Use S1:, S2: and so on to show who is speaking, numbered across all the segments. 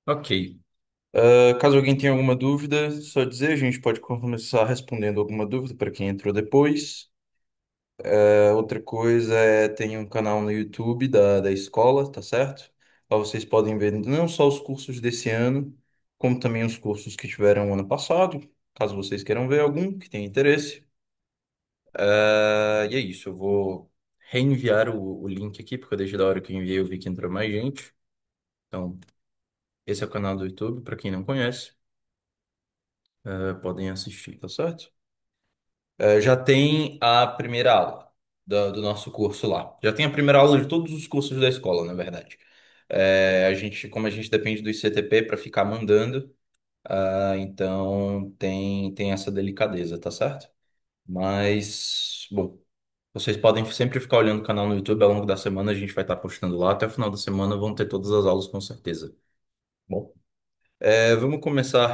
S1: Ok. Caso alguém tenha alguma dúvida, só dizer, a gente pode começar respondendo alguma dúvida para quem entrou depois. Outra coisa é, tem um canal no YouTube da escola, tá certo? Lá vocês podem ver não só os cursos desse ano, como também os cursos que tiveram ano passado, caso vocês queiram ver algum que tenha interesse. E é isso, eu vou reenviar o link aqui, porque desde a hora que eu enviei eu vi que entrou mais gente. Então, esse é o canal do YouTube, para quem não conhece, podem assistir, tá certo? Já tem a primeira aula do nosso curso lá. Já tem a primeira aula de todos os cursos da escola, na verdade. Como a gente depende do ICTP para ficar mandando, então tem essa delicadeza, tá certo? Mas, bom, vocês podem sempre ficar olhando o canal no YouTube ao longo da semana, a gente vai estar postando lá. Até o final da semana vão ter todas as aulas com certeza. Bom, vamos começar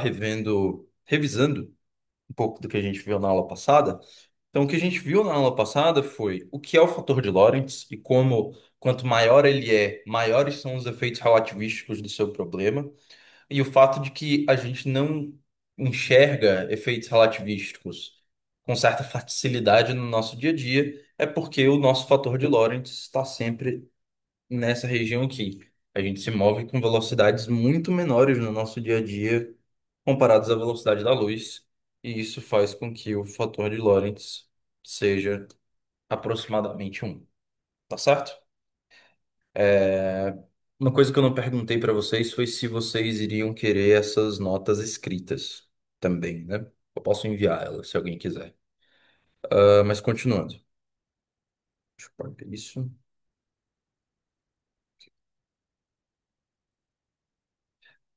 S1: revisando um pouco do que a gente viu na aula passada. Então, o que a gente viu na aula passada foi o que é o fator de Lorentz e como, quanto maior ele é, maiores são os efeitos relativísticos do seu problema, e o fato de que a gente não enxerga efeitos relativísticos com certa facilidade no nosso dia a dia é porque o nosso fator de Lorentz está sempre nessa região aqui. A gente se move com velocidades muito menores no nosso dia a dia comparados à velocidade da luz, e isso faz com que o fator de Lorentz seja aproximadamente um, tá certo? É, Uma coisa que eu não perguntei para vocês foi se vocês iriam querer essas notas escritas também, né? Eu posso enviar elas se alguém quiser. Mas continuando. Deixa eu pagar isso.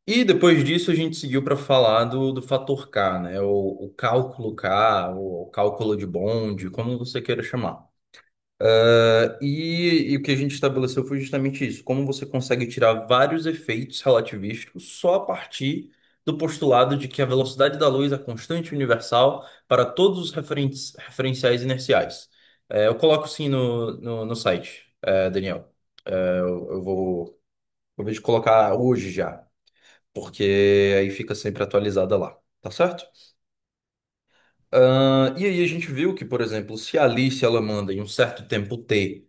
S1: E depois disso a gente seguiu para falar do fator K, né? O cálculo K, o cálculo de Bond, como você queira chamar. E o que a gente estabeleceu foi justamente isso: como você consegue tirar vários efeitos relativísticos só a partir do postulado de que a velocidade da luz é constante universal para todos os referenciais inerciais. Eu coloco sim no site, Daniel. Eu vou ver de colocar hoje já, porque aí fica sempre atualizada lá, tá certo? E aí a gente viu que, por exemplo, se a Alice ela manda em um certo tempo T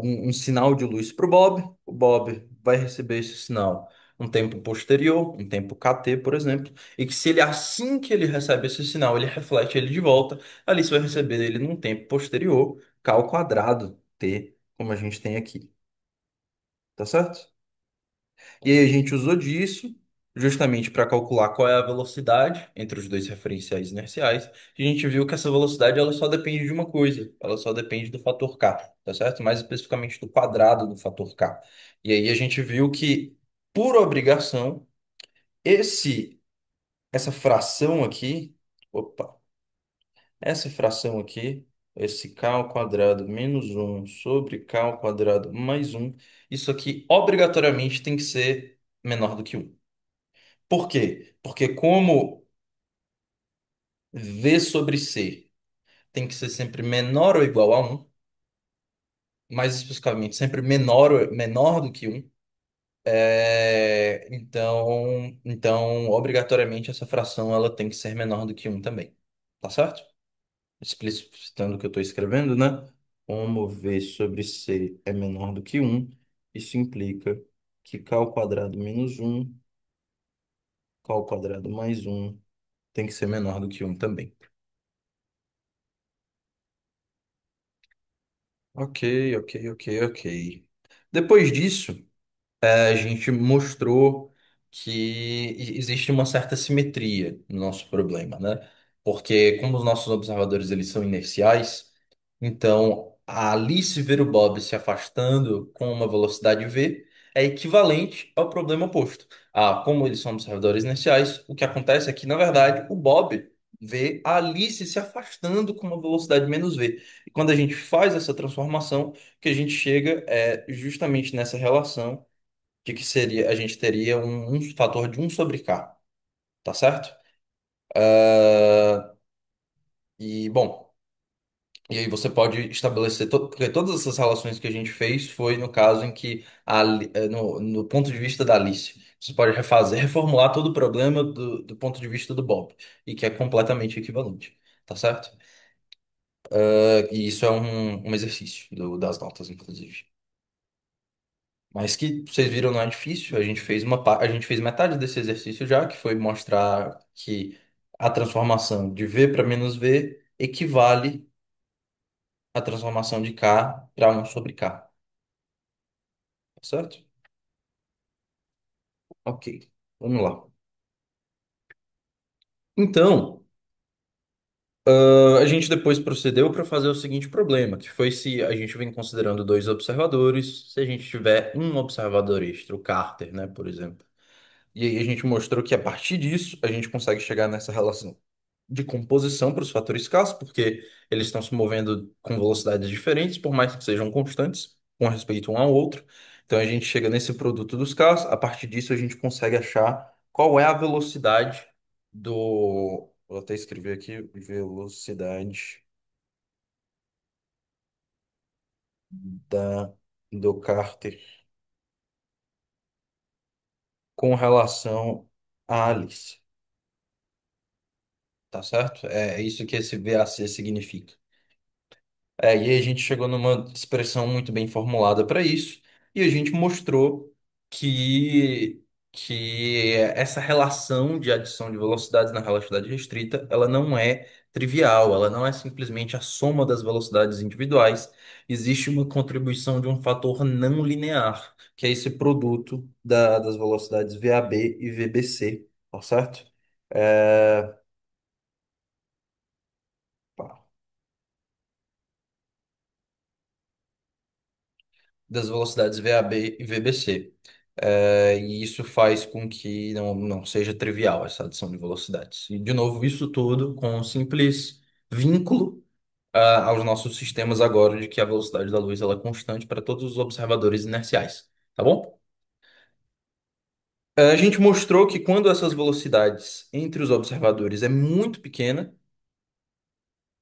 S1: um sinal de luz para o Bob vai receber esse sinal um tempo posterior, um tempo KT, por exemplo, e que se ele assim que ele recebe esse sinal, ele reflete ele de volta, a Alice vai receber ele num tempo posterior, K ao quadrado T, como a gente tem aqui, tá certo? E aí a gente usou disso justamente para calcular qual é a velocidade entre os dois referenciais inerciais. E a gente viu que essa velocidade ela só depende de uma coisa, ela só depende do fator k, tá certo? Mais especificamente do quadrado do fator k. E aí a gente viu que, por obrigação, esse essa fração aqui, opa, essa fração aqui, esse k ao quadrado menos um sobre k ao quadrado mais um, isso aqui obrigatoriamente tem que ser menor do que um. Por quê? Porque como V sobre C tem que ser sempre menor ou igual a um, mais especificamente sempre menor do que um, então, obrigatoriamente essa fração ela tem que ser menor do que um também. Tá certo? Explicitando o que eu estou escrevendo, né? Como V sobre C é menor do que um, isso implica que K ao quadrado menos um, K ao quadrado mais um tem que ser menor do que um também. Ok, ok, ok, ok. Depois disso, a gente mostrou que existe uma certa simetria no nosso problema, né? Porque como os nossos observadores eles são inerciais, então a Alice ver o Bob se afastando com uma velocidade v é equivalente ao problema oposto. Como eles são observadores inerciais, o que acontece é que, na verdade, o Bob vê a Alice se afastando com uma velocidade menos v. E quando a gente faz essa transformação, o que a gente chega é justamente nessa relação de que seria a gente teria um fator de um sobre k, tá certo? Ah, e bom, E aí você pode estabelecer, porque todas essas relações que a gente fez foi no caso em que, no ponto de vista da Alice, você pode refazer, reformular todo o problema do ponto de vista do Bob, e que é completamente equivalente, tá certo? E isso é um exercício das notas, inclusive. Mas que vocês viram não é difícil, a gente fez a gente fez metade desse exercício já, que foi mostrar que a transformação de V para menos V equivale à transformação de K para um sobre K. Certo? Ok, vamos lá. Então, a gente depois procedeu para fazer o seguinte problema, que foi se a gente vem considerando dois observadores, se a gente tiver um observador extra, o Carter, né, por exemplo. E aí a gente mostrou que a partir disso a gente consegue chegar nessa relação de composição para os fatores escassos, porque eles estão se movendo com velocidades diferentes, por mais que sejam constantes com respeito um ao outro. Então a gente chega nesse produto dos carros, a partir disso a gente consegue achar qual é a velocidade do. Vou até escrever aqui, velocidade da, do cárter com relação à Alice, tá certo? É isso que esse VAC significa. E aí a gente chegou numa expressão muito bem formulada para isso, e a gente mostrou que, que essa relação de adição de velocidades na relatividade restrita, ela não é trivial, ela não é simplesmente a soma das velocidades individuais, existe uma contribuição de um fator não linear, que é esse produto das velocidades VAB e VBC, tá certo? É, das velocidades VAB e VBC. E isso faz com que não seja trivial essa adição de velocidades. E, de novo, isso tudo com um simples vínculo, aos nossos sistemas agora de que a velocidade da luz ela é constante para todos os observadores inerciais. Tá bom? A gente mostrou que quando essas velocidades entre os observadores é muito pequena,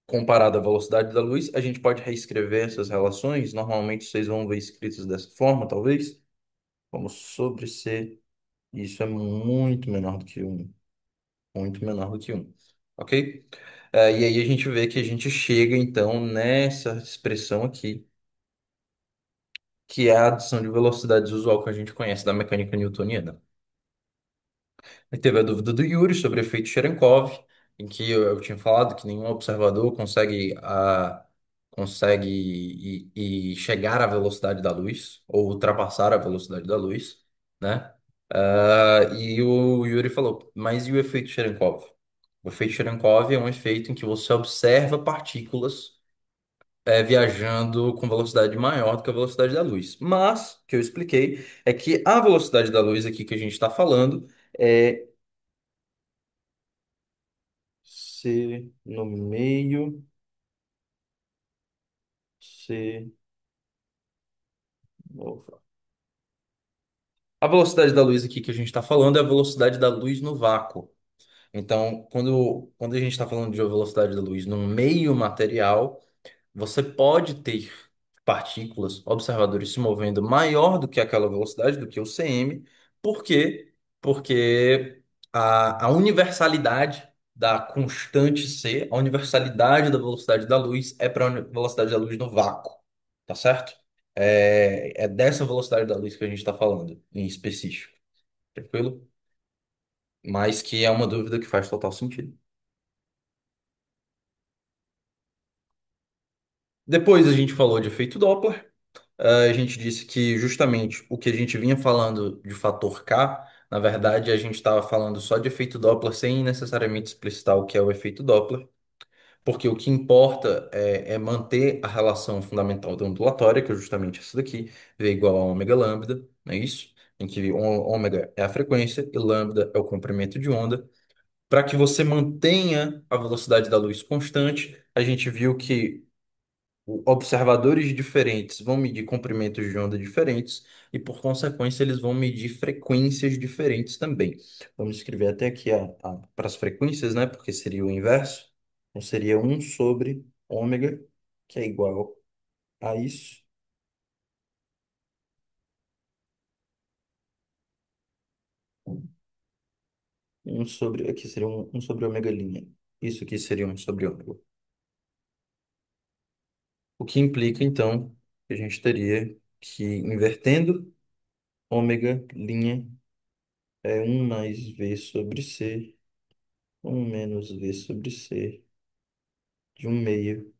S1: comparada à velocidade da luz, a gente pode reescrever essas relações. Normalmente vocês vão ver escritas dessa forma, talvez. Como sobre C, isso é muito menor do que um. Muito menor do que um. Ok? E aí a gente vê que a gente chega, então, nessa expressão aqui, que é a adição de velocidades usual que a gente conhece da mecânica newtoniana. Aí teve a dúvida do Yuri sobre o efeito Cherenkov, em que eu tinha falado que nenhum observador consegue e chegar à velocidade da luz, ou ultrapassar a velocidade da luz, né? E o Yuri falou, mas e o efeito Cherenkov? O efeito Cherenkov é um efeito em que você observa partículas viajando com velocidade maior do que a velocidade da luz. Mas, o que eu expliquei é que a velocidade da luz aqui que a gente está falando é C no meio, C. Opa. A velocidade da luz aqui que a gente está falando é a velocidade da luz no vácuo. Então, quando a gente está falando de velocidade da luz no meio material, você pode ter partículas, observadores se movendo maior do que aquela velocidade, do que o cm. Por quê? Porque a universalidade da constante c, a universalidade da velocidade da luz é para a velocidade da luz no vácuo, tá certo? É dessa velocidade da luz que a gente está falando, em específico, tranquilo? Mas que é uma dúvida que faz total sentido. Depois a gente falou de efeito Doppler. A gente disse que justamente o que a gente vinha falando de fator K, na verdade a gente estava falando só de efeito Doppler sem necessariamente explicitar o que é o efeito Doppler, porque o que importa é manter a relação fundamental da ondulatória, que é justamente essa daqui, V igual a ômega lambda, não é isso? Em que ômega é a frequência e lambda é o comprimento de onda. Para que você mantenha a velocidade da luz constante, a gente viu que observadores diferentes vão medir comprimentos de onda diferentes e, por consequência, eles vão medir frequências diferentes também. Vamos escrever até aqui para as frequências, né? Porque seria o inverso. Então, seria um sobre ômega. que é igual a isso. Aqui seria um sobre ômega linha. Isso aqui seria um sobre ômega. O que implica, então, que a gente teria que, invertendo ômega linha, é um mais V sobre C, um menos V sobre C, de um meio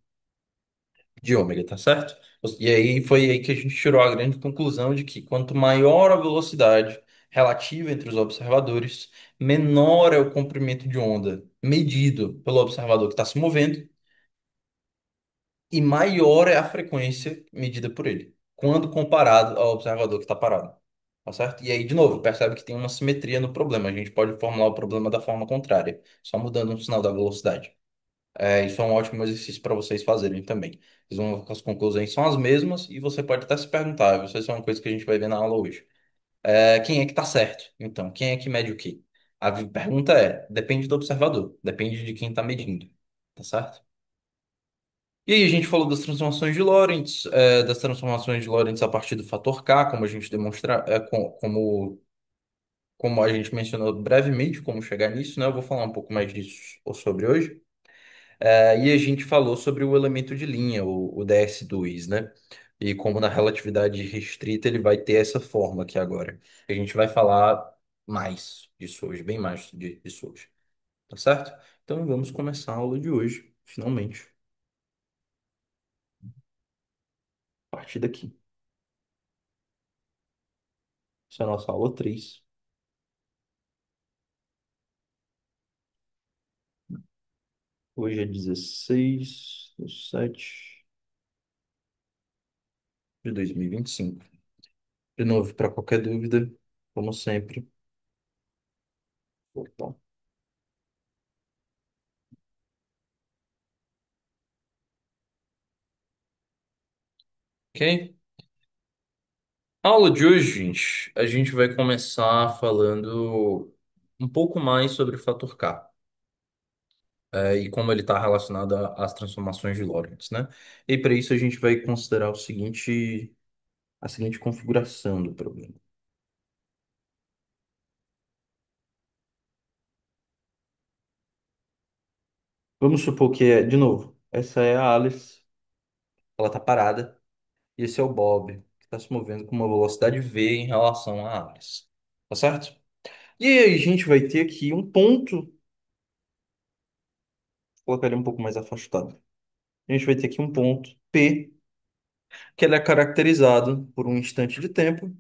S1: de ômega, tá certo? E aí foi aí que a gente tirou a grande conclusão de que quanto maior a velocidade relativa entre os observadores, menor é o comprimento de onda medido pelo observador que está se movendo e maior é a frequência medida por ele, quando comparado ao observador que está parado. Tá certo? E aí, de novo, percebe que tem uma simetria no problema. A gente pode formular o problema da forma contrária, só mudando um sinal da velocidade. Isso é um ótimo exercício para vocês fazerem também. As conclusões são as mesmas e você pode até se perguntar, isso é uma coisa que a gente vai ver na aula hoje. Quem é que está certo? Então, quem é que mede o quê? A pergunta depende do observador, depende de quem está medindo, tá certo? E aí a gente falou das transformações de Lorentz, das transformações de Lorentz a partir do fator K, como a gente demonstra, como a gente mencionou brevemente, como chegar nisso, né? Eu vou falar um pouco mais disso sobre hoje. E a gente falou sobre o elemento de linha, o DS2, né? E como na relatividade restrita ele vai ter essa forma aqui agora. A gente vai falar mais disso hoje, bem mais disso hoje, tá certo? Então vamos começar a aula de hoje, finalmente, a partir daqui. Essa é a nossa aula 3. Hoje é 16/7/2025. De novo, para qualquer dúvida, como sempre. Opa. Ok? A aula de hoje, gente, a gente vai começar falando um pouco mais sobre o fator K, e como ele está relacionado às transformações de Lorentz, né? E para isso a gente vai considerar a seguinte configuração do problema. Vamos supor que de novo, essa é a Alice, ela está parada, e esse é o Bob, que está se movendo com uma velocidade v em relação à Alice, tá certo? E aí a gente vai ter aqui um ponto, vou colocar ele um pouco mais afastado. A gente vai ter aqui um ponto P, que ele é caracterizado por um instante de tempo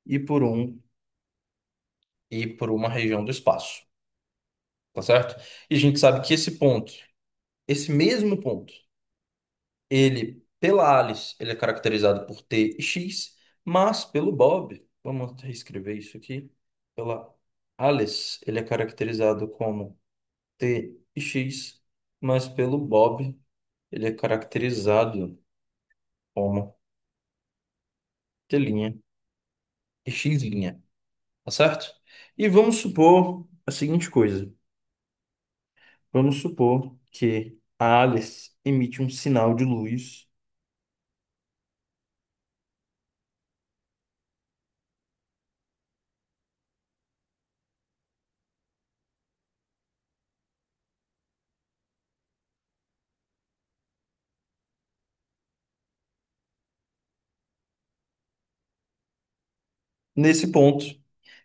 S1: e por uma região do espaço, tá certo? E a gente sabe que esse mesmo ponto, ele pela Alice, ele é caracterizado por t e x, mas pelo Bob, vamos reescrever isso aqui, pela Alice, ele é caracterizado como t e x, mas pelo Bob, ele é caracterizado como t' e x', tá certo? E vamos supor a seguinte coisa. Vamos supor que a Alice emite um sinal de luz. Nesse ponto,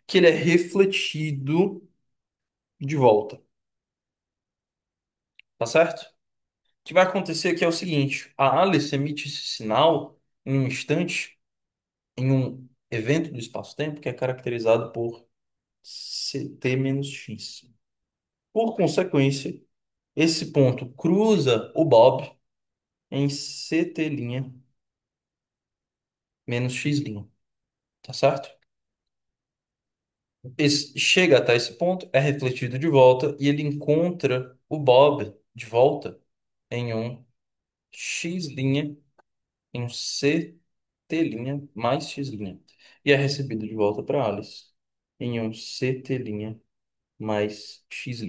S1: que ele é refletido de volta, tá certo? O que vai acontecer aqui é o seguinte: a Alice emite esse sinal em um instante, em um evento do espaço-tempo que é caracterizado por ct menos x. Por consequência, esse ponto cruza o Bob em ct' menos x', tá certo? Chega até esse ponto, é refletido de volta e ele encontra o Bob de volta em um x', em um ct' mais x'. E é recebido de volta para Alice em um ct' mais x'.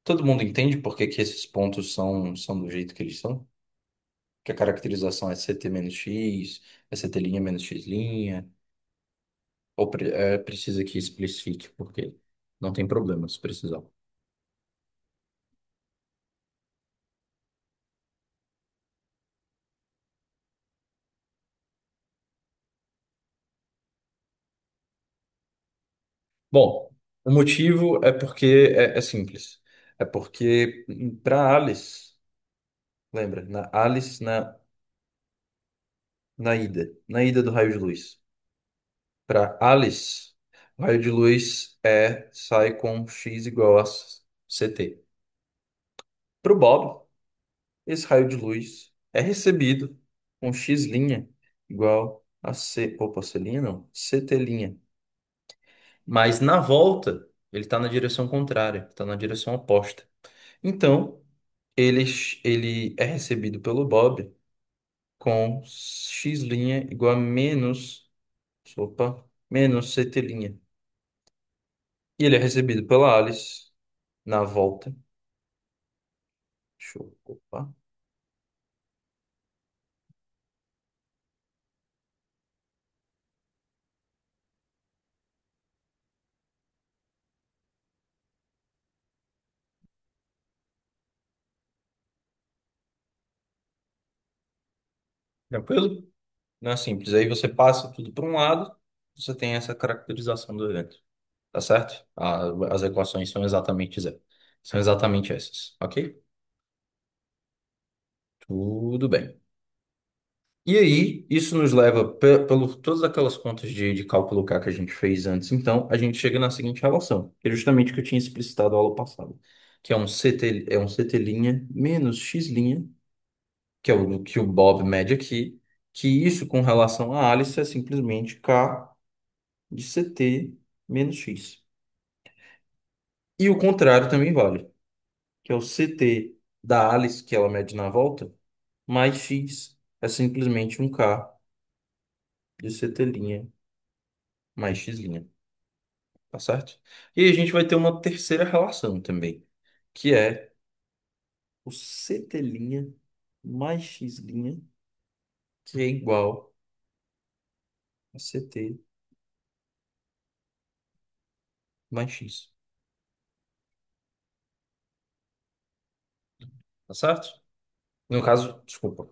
S1: Todo mundo entende por que que esses pontos são do jeito que eles são? Que a caracterização é CT menos X, é CT' menos X', ou precisa que especifique por quê? Não tem problema se precisar. Bom, o motivo é porque é simples. É porque para Alice, lembra, na Alice na ida do raio de luz. Para Alice, o raio de luz sai com x igual a CT. Para o Bob, esse raio de luz é recebido com x' igual a opa, C', não, CT'. Mas na volta, ele está na direção contrária, está na direção oposta. Então, ele, ele é recebido pelo Bob com x' igual a menos CT'. E ele é recebido pela Alice na volta. Opa, tranquilo? Não é simples. Aí você passa tudo para um lado, você tem essa caracterização do evento. Tá certo? As equações são exatamente essas, ok? Tudo bem. E aí, isso nos leva, pelo todas aquelas contas de cálculo K que a gente fez antes, então, a gente chega na seguinte relação, que é justamente o que eu tinha explicitado na aula passada, que é um CT' menos X', que é o que o Bob mede aqui, que isso com relação a Alice é simplesmente K de CT menos X. E o contrário também vale, que é o CT da Alice, que ela mede na volta, mais X é simplesmente um K de CT' mais X'. Tá certo? E aí a gente vai ter uma terceira relação também, que é o CT' mais X', que é igual a CT mais X. Tá certo? No caso, desculpa,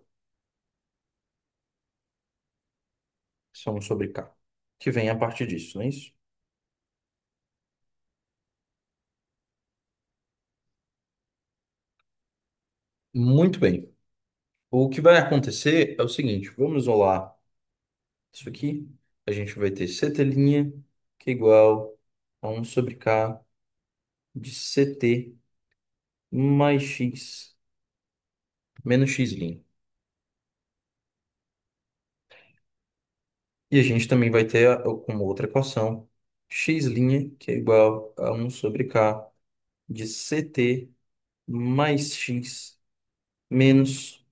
S1: são sobre K, que vem a partir disso, não é isso? Muito bem. O que vai acontecer é o seguinte, vamos isolar isso aqui. A gente vai ter CT', que é igual a um sobre K de CT mais X menos X'. E a gente também vai ter como outra equação x', que é igual a um sobre K de CT mais X menos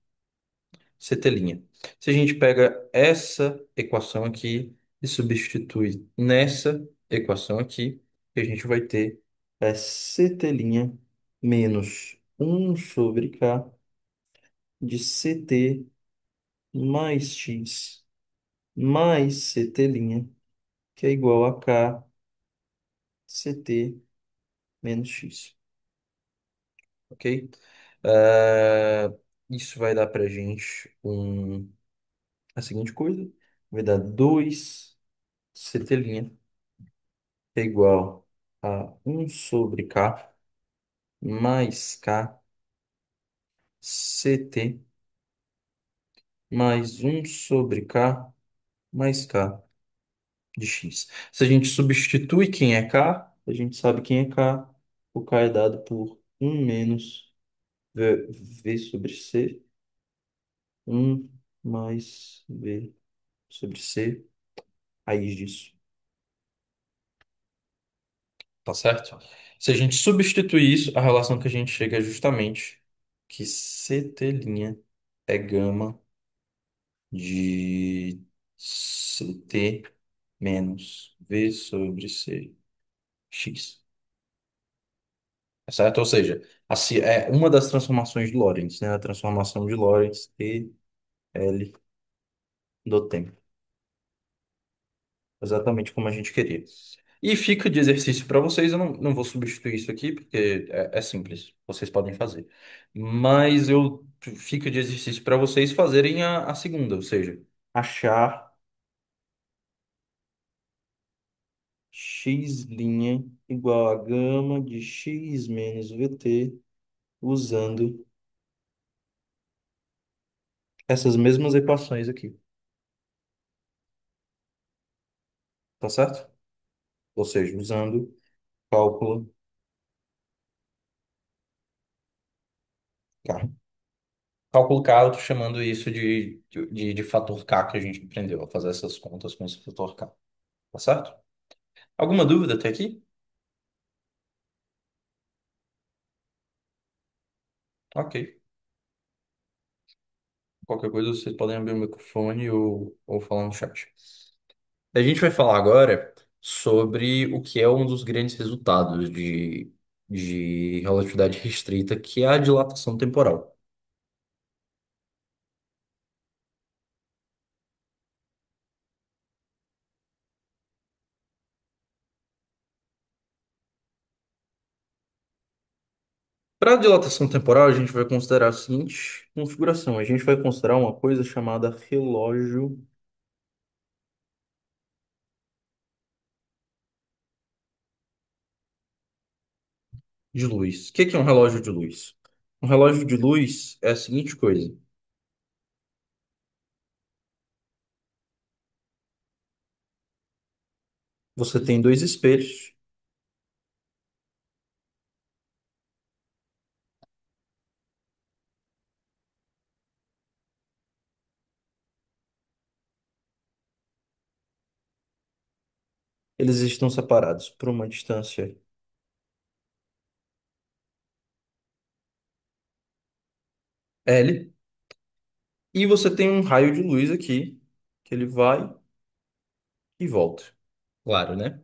S1: CT'. Se a gente pega essa equação aqui e substitui nessa equação aqui, a gente vai ter CT' menos um sobre K de CT mais X mais CT', que é igual a K CT menos X, ok? Eh, isso vai dar pra gente a seguinte coisa, vai dar 2 CT' é igual a um sobre K mais K CT mais um sobre K mais K de X. Se a gente substitui quem é K, a gente sabe quem é K. O K é dado por um menos V sobre C, um mais V sobre C, raiz disso. Tá certo? Se a gente substituir isso, a relação que a gente chega é justamente que CT' é gama de CT menos V sobre C x. certo? Ou seja, é uma das transformações de Lorentz, né? A transformação de Lorentz e L do tempo. Exatamente como a gente queria. E fica de exercício para vocês. Eu não vou substituir isso aqui, porque é simples. Vocês podem fazer. Mas eu fica de exercício para vocês fazerem a segunda, ou seja, achar x' igual a gama de x menos vt usando essas mesmas equações aqui. Tá certo? Ou seja, usando cálculo K. Cálculo K, eu tô chamando isso de fator K que a gente aprendeu a fazer essas contas com esse fator K. Tá certo? Alguma dúvida até aqui? Ok. Qualquer coisa vocês podem abrir o microfone ou falar no chat. A gente vai falar agora sobre o que é um dos grandes resultados de relatividade restrita, que é a dilatação temporal. Para a dilatação temporal, a gente vai considerar a seguinte configuração. A gente vai considerar uma coisa chamada relógio de luz. O que é um relógio de luz? Um relógio de luz é a seguinte coisa. Você tem dois espelhos, eles estão separados por uma distância L, e você tem um raio de luz aqui, que ele vai e volta. Claro, né?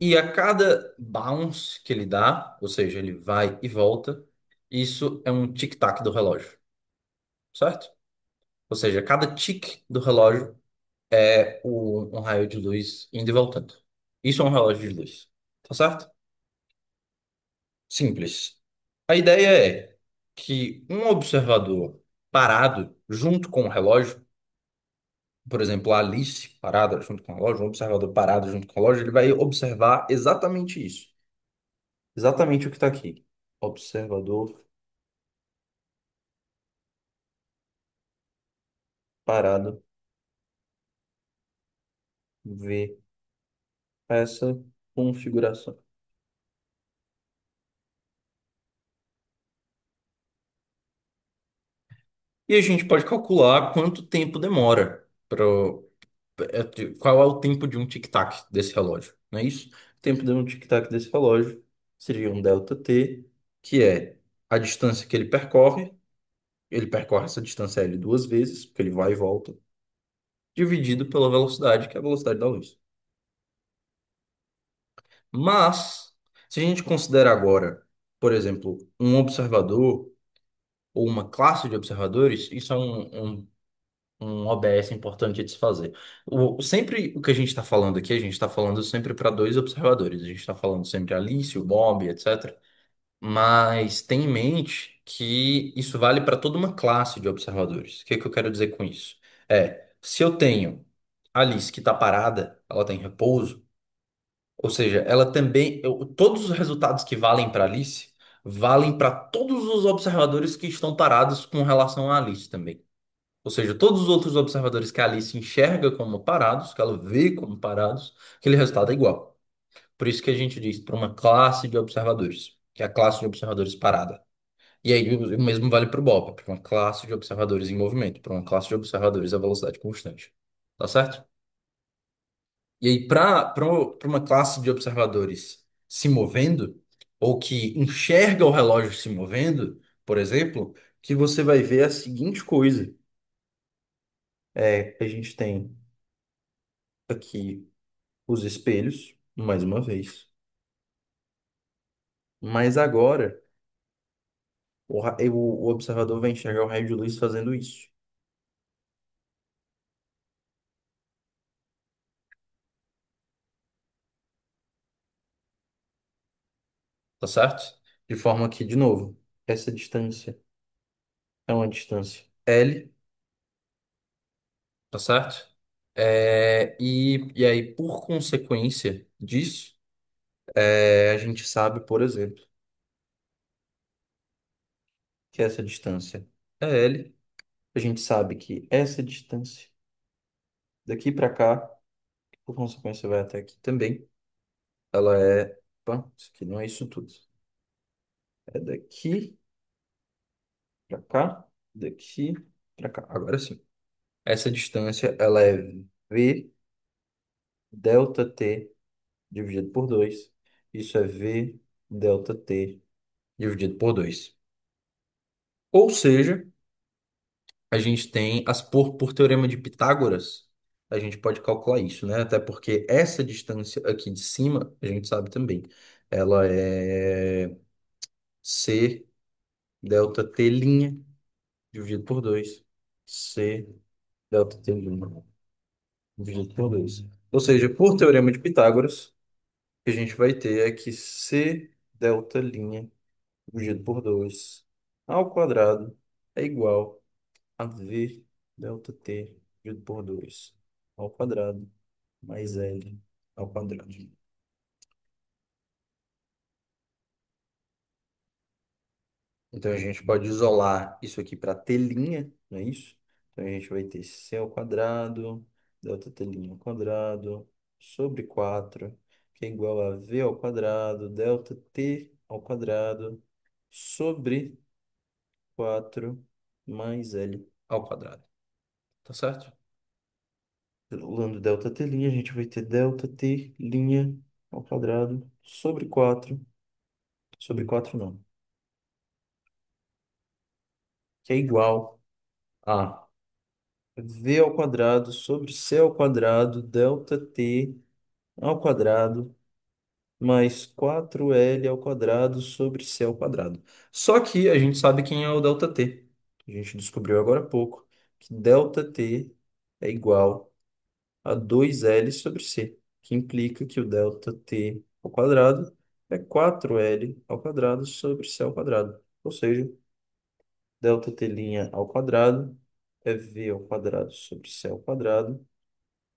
S1: E a cada bounce que ele dá, ou seja, ele vai e volta, isso é um tic-tac do relógio, certo? Ou seja, cada tic do relógio é um raio de luz indo e voltando. Isso é um relógio de luz, tá certo? Simples. A ideia é que um observador parado junto com o relógio, por exemplo, a Alice parada junto com o relógio, um observador parado junto com o relógio, ele vai observar exatamente isso. Exatamente o que está aqui. Observador parado vê essa configuração. E a gente pode calcular quanto tempo demora para qual é o tempo de um tic-tac desse relógio, não é isso? O tempo de um tic-tac desse relógio seria um delta t, que é a distância que ele percorre essa distância L duas vezes, porque ele vai e volta, dividido pela velocidade, que é a velocidade da luz. Mas, se a gente considera agora, por exemplo, um observador ou uma classe de observadores, isso é um OBS importante de se fazer. Sempre o que a gente está falando aqui, a gente está falando sempre para dois observadores. A gente está falando sempre Alice, o Bob, etc. Mas tem em mente que isso vale para toda uma classe de observadores. O que que eu quero dizer com isso? Se eu tenho Alice que está parada, ela está em repouso, ou seja, ela também, todos os resultados que valem para Alice valem para todos os observadores que estão parados com relação a Alice também. Ou seja, todos os outros observadores que a Alice enxerga como parados, que ela vê como parados, aquele resultado é igual. Por isso que a gente diz para uma classe de observadores, que é a classe de observadores parada. E aí o mesmo vale para o Bob, para uma classe de observadores em movimento, para uma classe de observadores a velocidade constante. Tá certo? E aí, para uma classe de observadores se movendo, ou que enxerga o relógio se movendo, por exemplo, que você vai ver a seguinte coisa. A gente tem aqui os espelhos, mais uma vez. Mas agora, o observador vai enxergar o raio de luz fazendo isso, tá certo? De forma que, de novo, essa distância é uma distância L, tá certo? E aí, por consequência disso, a gente sabe, por exemplo, que essa distância é L. A gente sabe que essa distância daqui para cá, que por consequência vai até aqui também, ela é. Opa, isso aqui não é isso tudo. É daqui para cá, daqui para cá. Agora sim. Essa distância, ela é V delta T dividido por 2. Isso é V delta T dividido por 2. Ou seja, a gente tem, por teorema de Pitágoras, a gente pode calcular isso, né? Até porque essa distância aqui de cima, a gente sabe também, ela é C delta T' dividido por 2. C delta T' dividido por 2. Ou seja, por teorema de Pitágoras, o que a gente vai ter é que C delta' dividido por 2 ao quadrado é igual a V delta T dividido por 2 ao quadrado mais L ao quadrado. Então a gente pode isolar isso aqui para T', não é isso? Então a gente vai ter C ao quadrado, delta T' ao quadrado, sobre 4 que é igual a V ao quadrado, delta T ao quadrado, sobre 4 mais L ao quadrado. Tá certo? Calculando delta T', a gente vai ter delta T' ao quadrado sobre 4 sobre 4 não, que é igual a V ao quadrado sobre C ao quadrado, delta T ao quadrado, mais 4L ao quadrado sobre C ao quadrado. Só que a gente sabe quem é o delta T. A gente descobriu agora há pouco que delta T é igual a 2L sobre C, que implica que o delta T ao quadrado é 4L ao quadrado sobre C ao quadrado. Ou seja, delta T' ao quadrado é V ao quadrado sobre C ao quadrado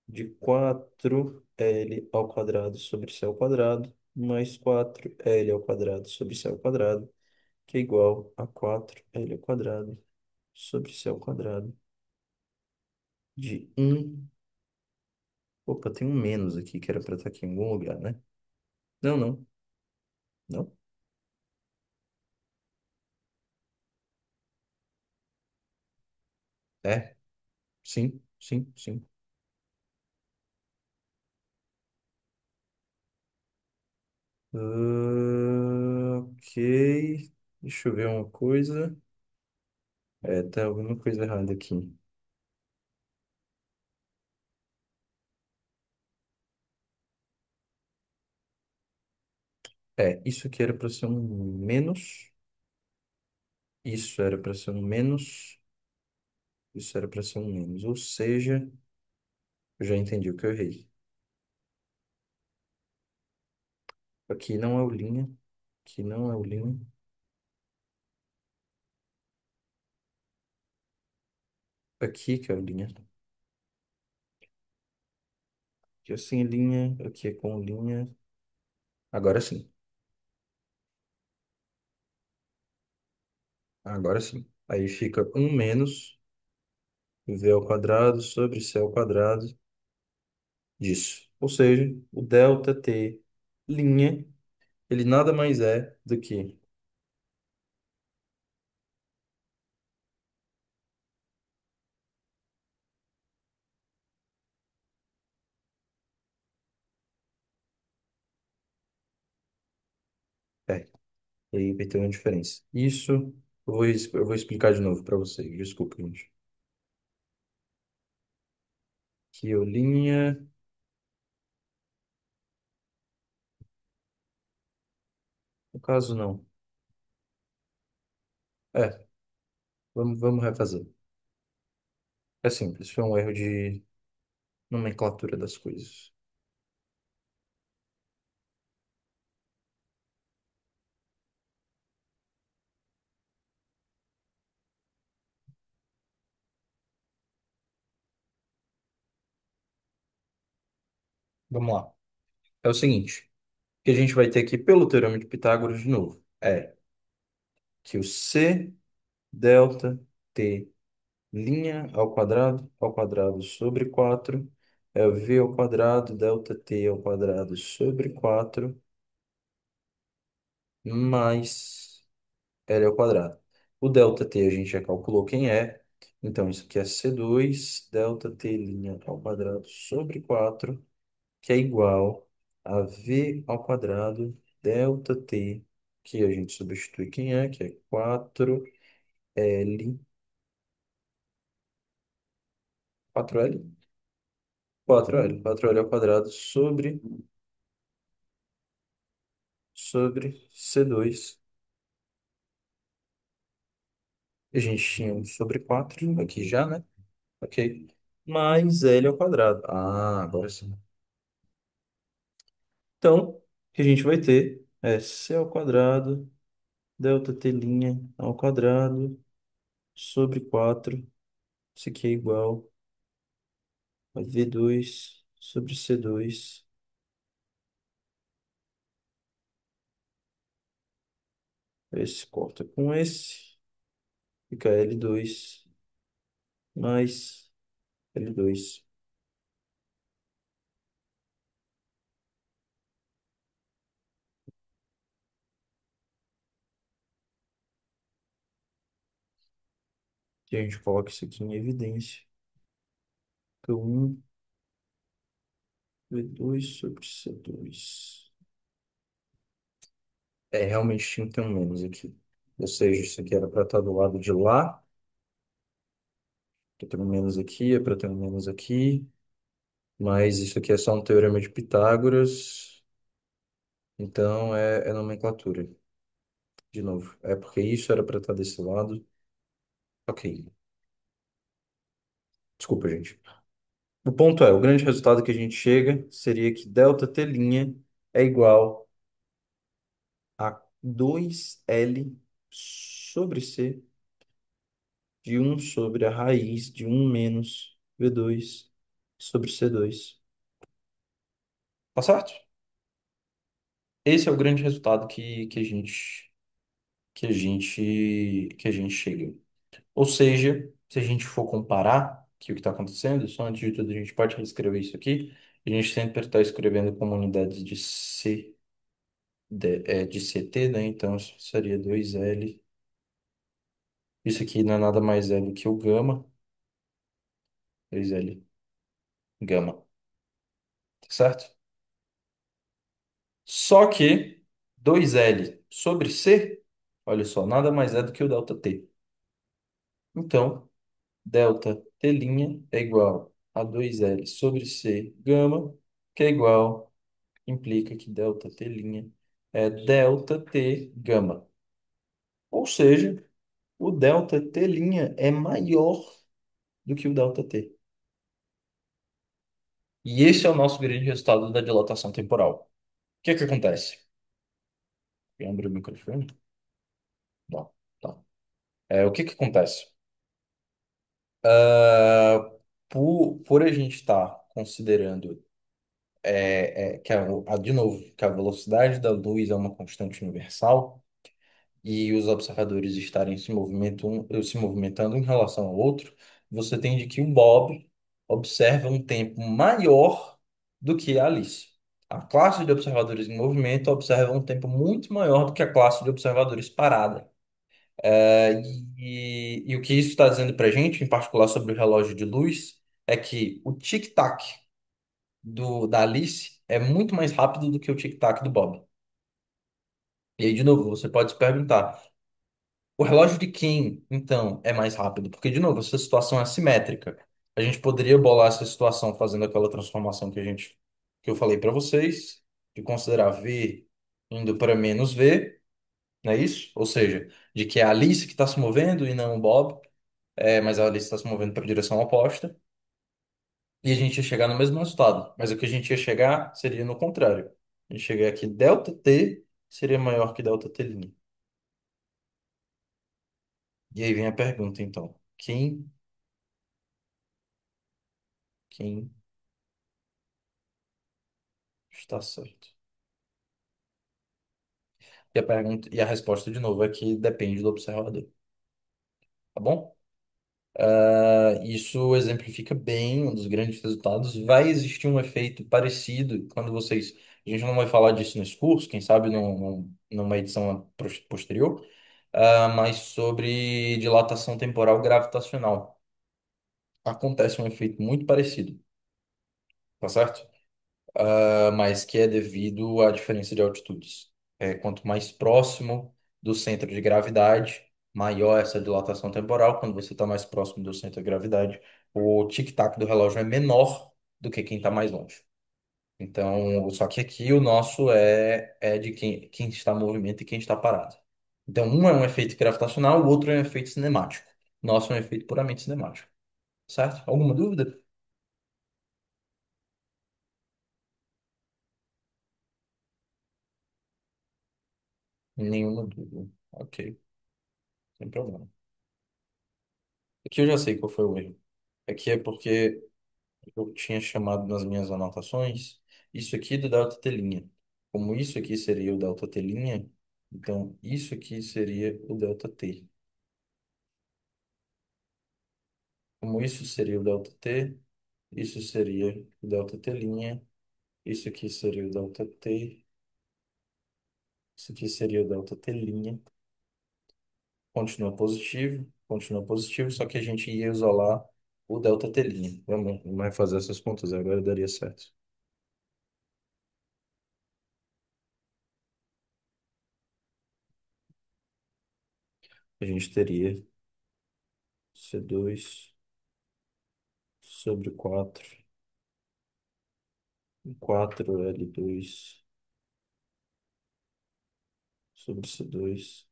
S1: de 4L ao quadrado sobre C ao quadrado mais 4L ao quadrado sobre C ao quadrado, que é igual a 4L ao quadrado sobre C ao quadrado de um. Opa, tem um menos aqui que era para estar aqui em algum lugar, né? Não, não, não. É, sim, sim, sim. Ok, deixa eu ver uma coisa. Tá alguma coisa errada aqui. Isso aqui era para ser um menos. Isso era para ser um menos. Isso era para ser um menos. Ou seja, eu já entendi o que eu errei. Aqui não é o linha. Aqui não é o linha. Aqui que é o linha. Aqui é sem linha. Aqui é com linha. Agora sim. Agora sim. Aí fica um menos v ao quadrado sobre c ao quadrado disso. Ou seja, o delta t linha, ele nada mais é do que. É, e aí vai ter uma diferença. Isso eu vou explicar de novo para vocês. Desculpa, gente. Aqui o linha. caso, não. É, vamos refazer. É simples, foi um erro de nomenclatura das coisas. Vamos lá. É o seguinte, o que a gente vai ter aqui pelo Teorema de Pitágoras de novo é que o C delta T linha ao quadrado sobre 4 é o V ao quadrado delta T ao quadrado sobre 4 mais L ao quadrado. O delta T a gente já calculou quem é. Então, isso aqui é C2 delta T' ao quadrado sobre 4 que é igual a V ao quadrado delta T, que a gente substitui quem é, que é 4L, 4L? 4L ao quadrado sobre C2. A gente tinha um sobre 4 aqui já, né? Ok. Mais L ao quadrado. Ah, agora sim. Então, o que a gente vai ter é C ao quadrado, delta T' ao quadrado, sobre 4. Isso aqui é igual a V2 sobre C2. Esse corta com esse. Fica L2 mais L2. E a gente coloca isso aqui em evidência. Então, 1 V2 sobre C2. É, realmente tinha que ter um menos aqui. Ou seja, isso aqui era para estar do lado de lá. Para ter um menos aqui, é para ter um menos aqui. Mas isso aqui é só um teorema de Pitágoras. Então é nomenclatura. De novo. É porque isso era para estar desse lado. Ok. Desculpa, gente. O ponto é, o grande resultado que a gente chega seria que ΔT' é igual a 2L sobre C de um sobre a raiz de um menos V2 sobre C2. Tá certo? Esse é o grande resultado que a gente chega. Ou seja, se a gente for comparar que o que está acontecendo, só antes de tudo a gente pode reescrever isso aqui. A gente sempre está escrevendo como unidades de C, de CT, né? Então isso seria 2L. Isso aqui não é nada mais é do que o gama, 2L gama, tá certo? Só que 2L sobre C, olha só, nada mais é do que o delta T. Então, delta T' é igual a 2L sobre C gama, que é igual, implica que delta T' é delta T gama. Ou seja, o delta T' é maior do que o delta T. E esse é o nosso grande resultado da dilatação temporal. O que é que acontece? Eu abri o microfone? Não, tá. O que que acontece? Ah, por a gente estar considerando que de novo, que a velocidade da luz é uma constante universal e os observadores estarem se movimentando em relação ao outro, você tem de que o Bob observa um tempo maior do que a Alice. A classe de observadores em movimento observa um tempo muito maior do que a classe de observadores parada. E o que isso está dizendo para a gente, em particular sobre o relógio de luz, é que o tic-tac da Alice é muito mais rápido do que o tic-tac do Bob. E aí, de novo, você pode se perguntar: o relógio de quem, então, é mais rápido? Porque, de novo, essa situação é assimétrica. A gente poderia bolar essa situação fazendo aquela transformação que eu falei para vocês, de considerar V indo para menos V. não é isso? Ou seja, de que é a Alice que está se movendo e não o Bob, mas a Alice está se movendo para a direção oposta, e a gente ia chegar no mesmo resultado. Mas o que a gente ia chegar seria no contrário. A gente chegar aqui, delta t seria maior que delta t'. E aí vem a pergunta, então. Quem está certo? E a resposta, de novo, é que depende do observador. Tá bom? Isso exemplifica bem um dos grandes resultados. Vai existir um efeito parecido quando vocês. A gente não vai falar disso nesse curso, quem sabe numa edição posterior, mas sobre dilatação temporal gravitacional. Acontece um efeito muito parecido, tá certo? Mas que é devido à diferença de altitudes. Quanto mais próximo do centro de gravidade, maior essa dilatação temporal. Quando você está mais próximo do centro de gravidade, o tic-tac do relógio é menor do que quem está mais longe. Então, só que aqui o nosso é de quem está em movimento e quem está parado. Então, um é um efeito gravitacional, o outro é um efeito cinemático. O nosso é um efeito puramente cinemático. Certo? Alguma dúvida? Nenhuma dúvida. Ok, sem problema. Aqui eu já sei qual foi o erro. Aqui é porque eu tinha chamado nas minhas anotações isso aqui do delta telinha. Como isso aqui seria o delta telinha, então isso aqui seria o delta t. Como isso seria o delta t, isso seria o delta telinha, isso aqui seria o delta t, isso aqui seria o delta telinha. Continua positivo, só que a gente ia isolar o delta telinha. Vamos fazer essas contas agora, daria certo. A gente teria C2 sobre 4L2 sobre C2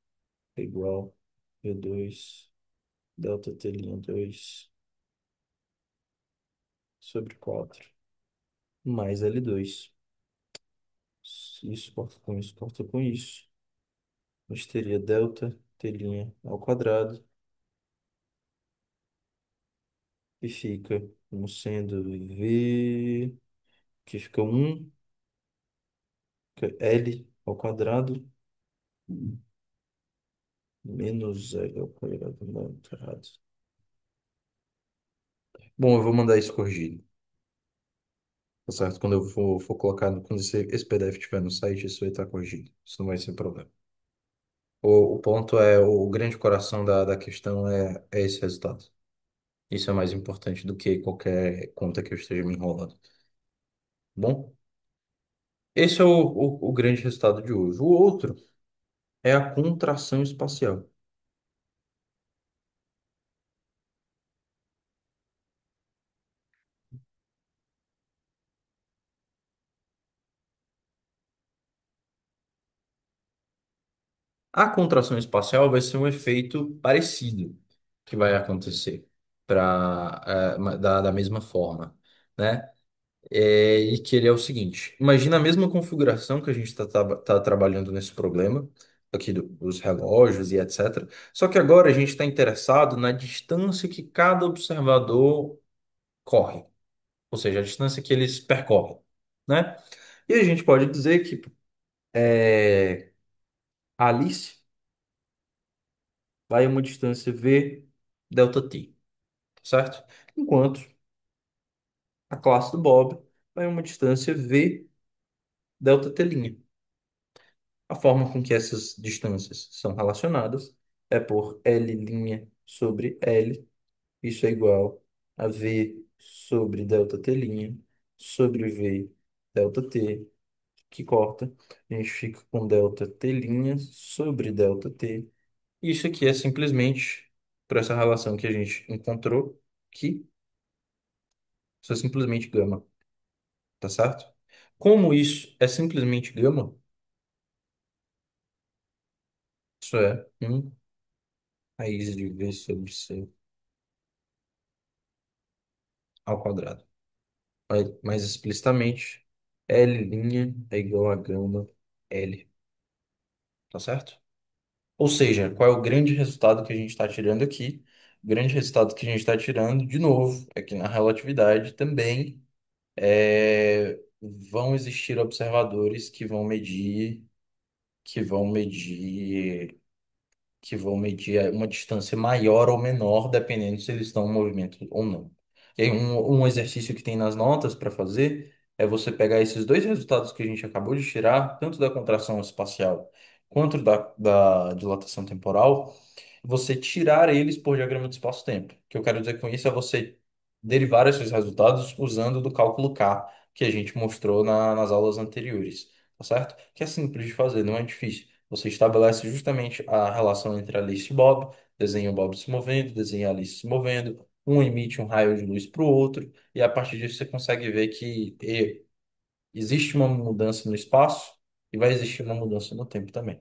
S1: é igual V2 delta T'2 sobre 4 mais L2. Isso corta com isso, corta com isso. A gente teria delta T' ao quadrado, que fica como sendo V, que fica 1, que é L ao quadrado, menos L ao quadrado. Não, tá errado. Bom, eu vou mandar isso corrigido. Tá certo? Quando eu for colocar, quando esse PDF estiver no site, isso vai estar corrigido. Isso não vai ser problema. O ponto é, o grande coração da questão é esse resultado. Isso é mais importante do que qualquer conta que eu esteja me enrolando. Bom, esse é o grande resultado de hoje. O outro é a contração espacial. A contração espacial vai ser um efeito parecido que vai acontecer da mesma forma, né? E que ele é o seguinte: imagina a mesma configuração que a gente está trabalhando nesse problema, aqui dos relógios e etc. Só que agora a gente está interessado na distância que cada observador corre, ou seja, a distância que eles percorrem, né? E a gente pode dizer que a Alice vai a uma distância v delta t, certo? Enquanto a classe do Bob vai a uma distância v delta t'. A forma com que essas distâncias são relacionadas é por L' sobre L. Isso é igual a V sobre delta T' sobre V delta T, que corta. A gente fica com delta T' sobre delta T. Isso aqui é simplesmente, por essa relação que a gente encontrou, que isso é simplesmente gama, tá certo? Como isso é simplesmente gama, Isso é raiz de V sobre C ao quadrado. Mais explicitamente, L' é igual a gama L, tá certo? Ou seja, qual é o grande resultado que a gente está tirando aqui? O grande resultado que a gente está tirando, de novo, é que na relatividade também vão existir observadores que vão medir uma distância maior ou menor, dependendo se eles estão em movimento ou não. E aí, um exercício que tem nas notas para fazer é você pegar esses dois resultados que a gente acabou de tirar, tanto da contração espacial quanto da dilatação temporal, você tirar eles por diagrama de espaço-tempo. O que eu quero dizer com isso é você derivar esses resultados usando do cálculo K, que a gente mostrou nas aulas anteriores, tá certo? Que é simples de fazer, não é difícil. Você estabelece justamente a relação entre Alice e Bob, desenha o Bob se movendo, desenha a Alice se movendo, um emite um raio de luz para o outro, e a partir disso você consegue ver que existe uma mudança no espaço e vai existir uma mudança no tempo também,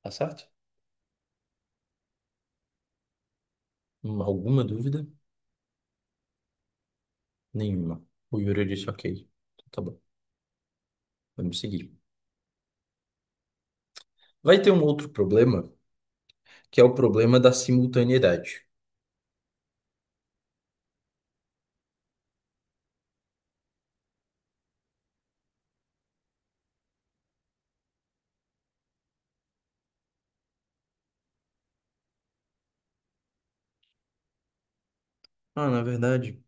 S1: tá certo? Alguma dúvida? Nenhuma. O Yuri disse ok. Então tá bom, vamos seguir. Vai ter um outro problema, que é o problema da simultaneidade. Na verdade,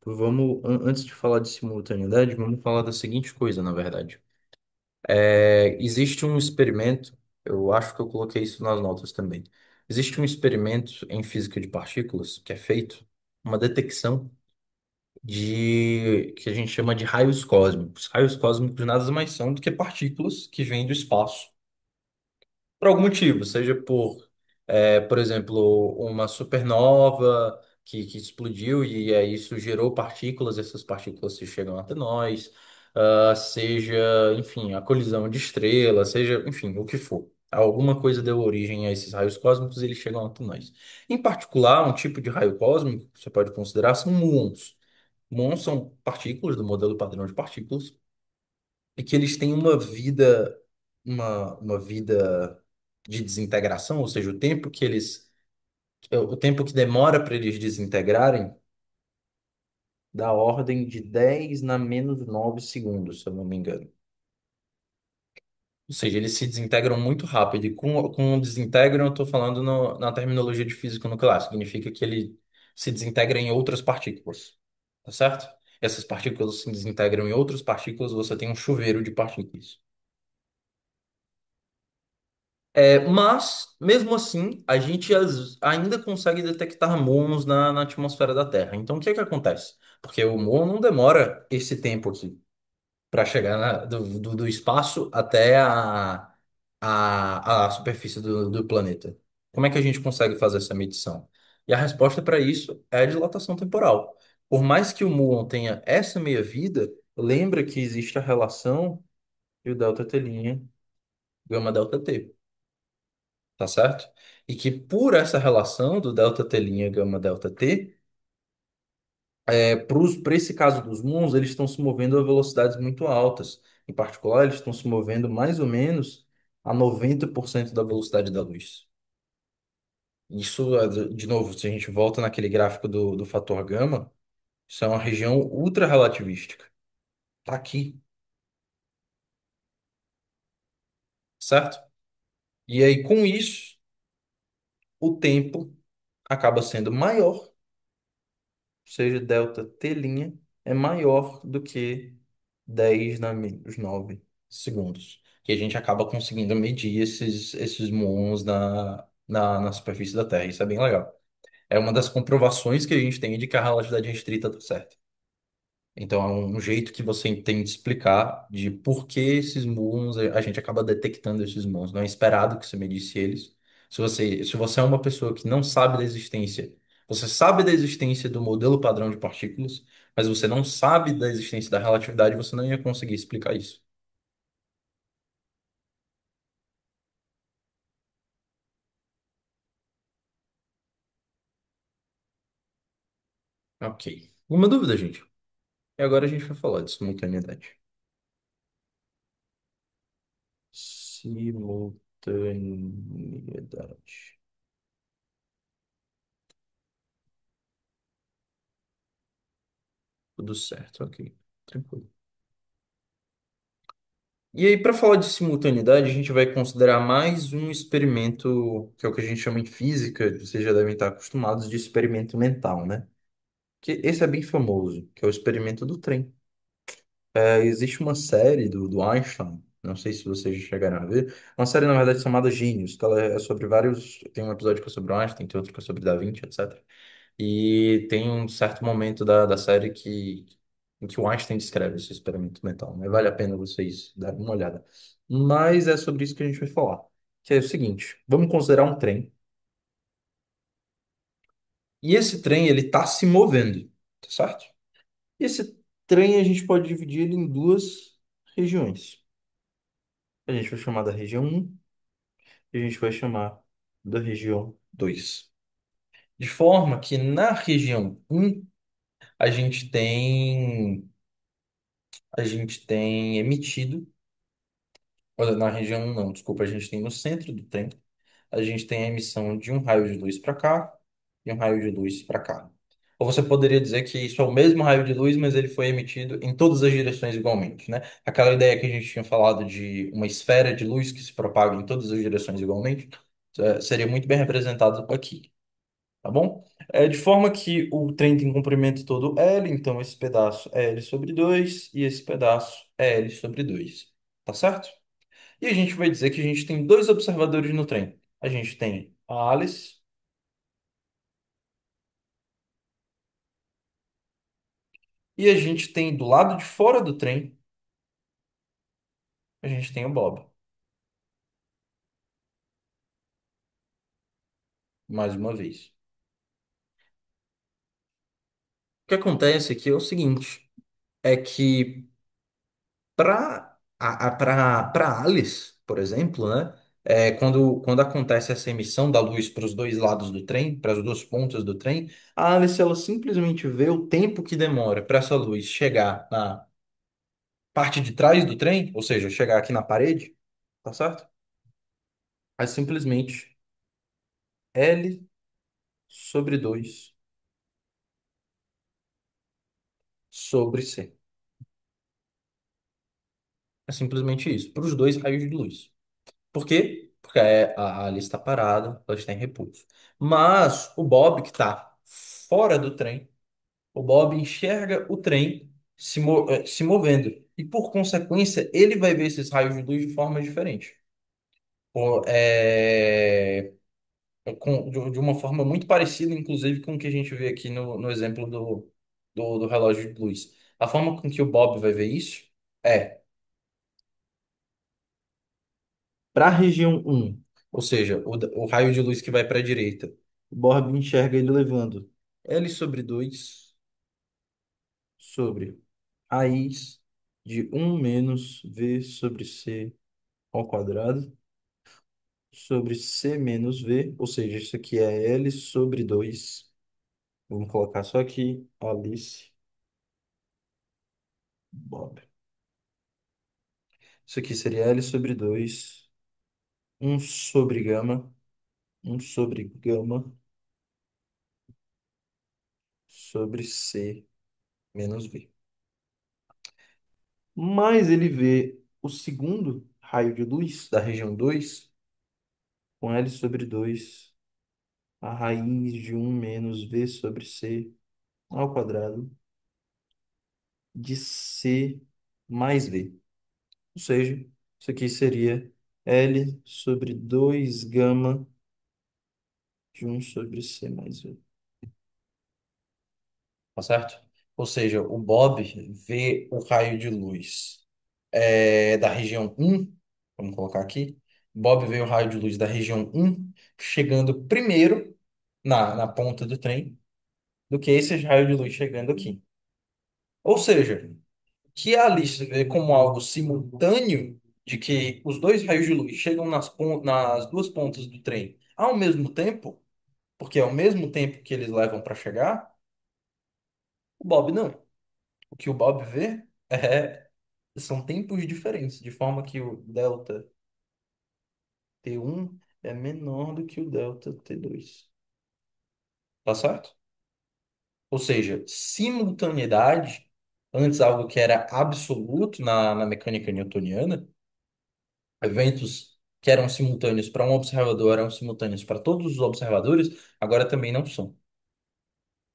S1: antes de falar de simultaneidade, vamos falar da seguinte coisa, na verdade. Existe um experimento, eu acho que eu coloquei isso nas notas também. Existe um experimento em física de partículas que é feito, uma detecção de que a gente chama de raios cósmicos. Raios cósmicos nada mais são do que partículas que vêm do espaço por algum motivo, seja por exemplo, uma supernova que explodiu e aí isso gerou partículas, essas partículas se chegam até nós, seja, enfim, a colisão de estrelas, seja, enfim, o que for. Alguma coisa deu origem a esses raios cósmicos e eles chegam até nós. Em particular, um tipo de raio cósmico que você pode considerar são muons. Muons são partículas do modelo padrão de partículas e que eles têm uma vida de desintegração, ou seja, o tempo que demora para eles desintegrarem, da ordem de 10 na menos 9 segundos, se eu não me engano. Ou seja, eles se desintegram muito rápido. E com desintegram, eu estou falando na terminologia de física nuclear. Significa que ele se desintegra em outras partículas. Tá certo? Essas partículas se desintegram em outras partículas, você tem um chuveiro de partículas. Mas, mesmo assim, a gente ainda consegue detectar muons na atmosfera da Terra. Então, o que é que acontece? Porque o muon não demora esse tempo aqui para chegar do espaço até a superfície do planeta. Como é que a gente consegue fazer essa medição? E a resposta para isso é a dilatação temporal. Por mais que o muon tenha essa meia-vida, lembra que existe a relação e o delta T', gama delta T. Tá certo? E que por essa relação do delta T' gama delta T, para esse caso dos muons, eles estão se movendo a velocidades muito altas. Em particular, eles estão se movendo mais ou menos a 90% da velocidade da luz. Isso, de novo, se a gente volta naquele gráfico do fator gama, isso é uma região ultra relativística. Tá aqui, certo? E aí, com isso, o tempo acaba sendo maior, ou seja, delta T' é maior do que 10 na menos 9 segundos. Que a gente acaba conseguindo medir esses muons na superfície da Terra. Isso é bem legal. É uma das comprovações que a gente tem de que a relatividade restrita está certa. Então, é um jeito que você tem de explicar de por que esses muons, a gente acaba detectando esses muons. Não é esperado que você medisse eles. Se você é uma pessoa que não sabe da existência, você sabe da existência do modelo padrão de partículas, mas você não sabe da existência da relatividade, você não ia conseguir explicar isso. Ok. Uma dúvida, gente. E agora a gente vai falar de simultaneidade. Simultaneidade. Tudo certo, ok. Tranquilo. E aí, para falar de simultaneidade, a gente vai considerar mais um experimento, que é o que a gente chama em física, vocês já devem estar acostumados, de experimento mental, né? Que esse é bem famoso, que é o experimento do trem. Existe uma série do Einstein, não sei se vocês já chegaram a ver, uma série, na verdade, chamada Gênios, que ela é sobre vários. Tem um episódio que é sobre o Einstein, tem outro que é sobre Da Vinci, etc. E tem um certo momento da série em que o Einstein descreve esse experimento mental, né? Vale a pena vocês darem uma olhada. Mas é sobre isso que a gente vai falar. Que é o seguinte: vamos considerar um trem, e esse trem ele está se movendo, tá certo? E esse trem a gente pode dividir ele em duas regiões. A gente vai chamar da região um e a gente vai chamar da região 2. De forma que na região um a gente tem a gente tem emitido, olha, na região um não, desculpa, a gente tem no centro do trem, a gente tem a emissão de um raio de luz para cá e um raio de luz para cá. Ou você poderia dizer que isso é o mesmo raio de luz, mas ele foi emitido em todas as direções igualmente, né? Aquela ideia que a gente tinha falado de uma esfera de luz que se propaga em todas as direções igualmente, seria muito bem representado aqui, tá bom? De forma que o trem tem comprimento todo L, então esse pedaço é L sobre 2 e esse pedaço é L sobre 2, tá certo? E a gente vai dizer que a gente tem dois observadores no trem. A gente tem a Alice e a gente tem do lado de fora do trem, a gente tem o Bob, mais uma vez. O que acontece aqui é o seguinte, é que para Alice, por exemplo, né, quando acontece essa emissão da luz para os dois lados do trem, para as duas pontas do trem, a Alice ela simplesmente vê o tempo que demora para essa luz chegar na parte de trás do trem, ou seja, chegar aqui na parede, tá certo? É simplesmente L sobre 2 sobre C. É simplesmente isso, para os dois raios de luz. Por quê? Porque a Alice está parada, ela está em repouso. Mas o Bob, que está fora do trem, o Bob enxerga o trem se movendo. E, por consequência, ele vai ver esses raios de luz de forma diferente. Pô, de uma forma muito parecida, inclusive, com o que a gente vê aqui no exemplo do relógio de luz. A forma com que o Bob vai ver isso é para a região um, ou seja, o raio de luz que vai para a direita. O Bob enxerga ele levando L sobre 2 sobre raiz de um menos V sobre C ao quadrado sobre C menos V, ou seja, isso aqui é L sobre 2. Vamos colocar só aqui, Alice, Bob. Isso aqui seria L sobre 2, um sobre gama, um sobre gama sobre C menos V. Mas ele vê o segundo raio de luz da região 2 com L sobre 2 a raiz de um menos V sobre C ao quadrado de C mais V. Ou seja, isso aqui seria L sobre 2 gama de um sobre C mais V. Tá certo? Ou seja, o Bob vê o raio de luz da região um, vamos colocar aqui. Bob vê o raio de luz da região um chegando primeiro na ponta do trem do que esse raio de luz chegando aqui. Ou seja, que a Alice vê como algo simultâneo de que os dois raios de luz chegam nas duas pontas do trem ao mesmo tempo, porque é o mesmo tempo que eles levam para chegar, O Bob não. O que o Bob vê são tempos diferentes, de forma que o delta T1 é menor do que o delta T2. Tá certo? Ou seja, simultaneidade, antes algo que era absoluto na mecânica newtoniana, eventos que eram simultâneos para um observador eram simultâneos para todos os observadores, agora também não são.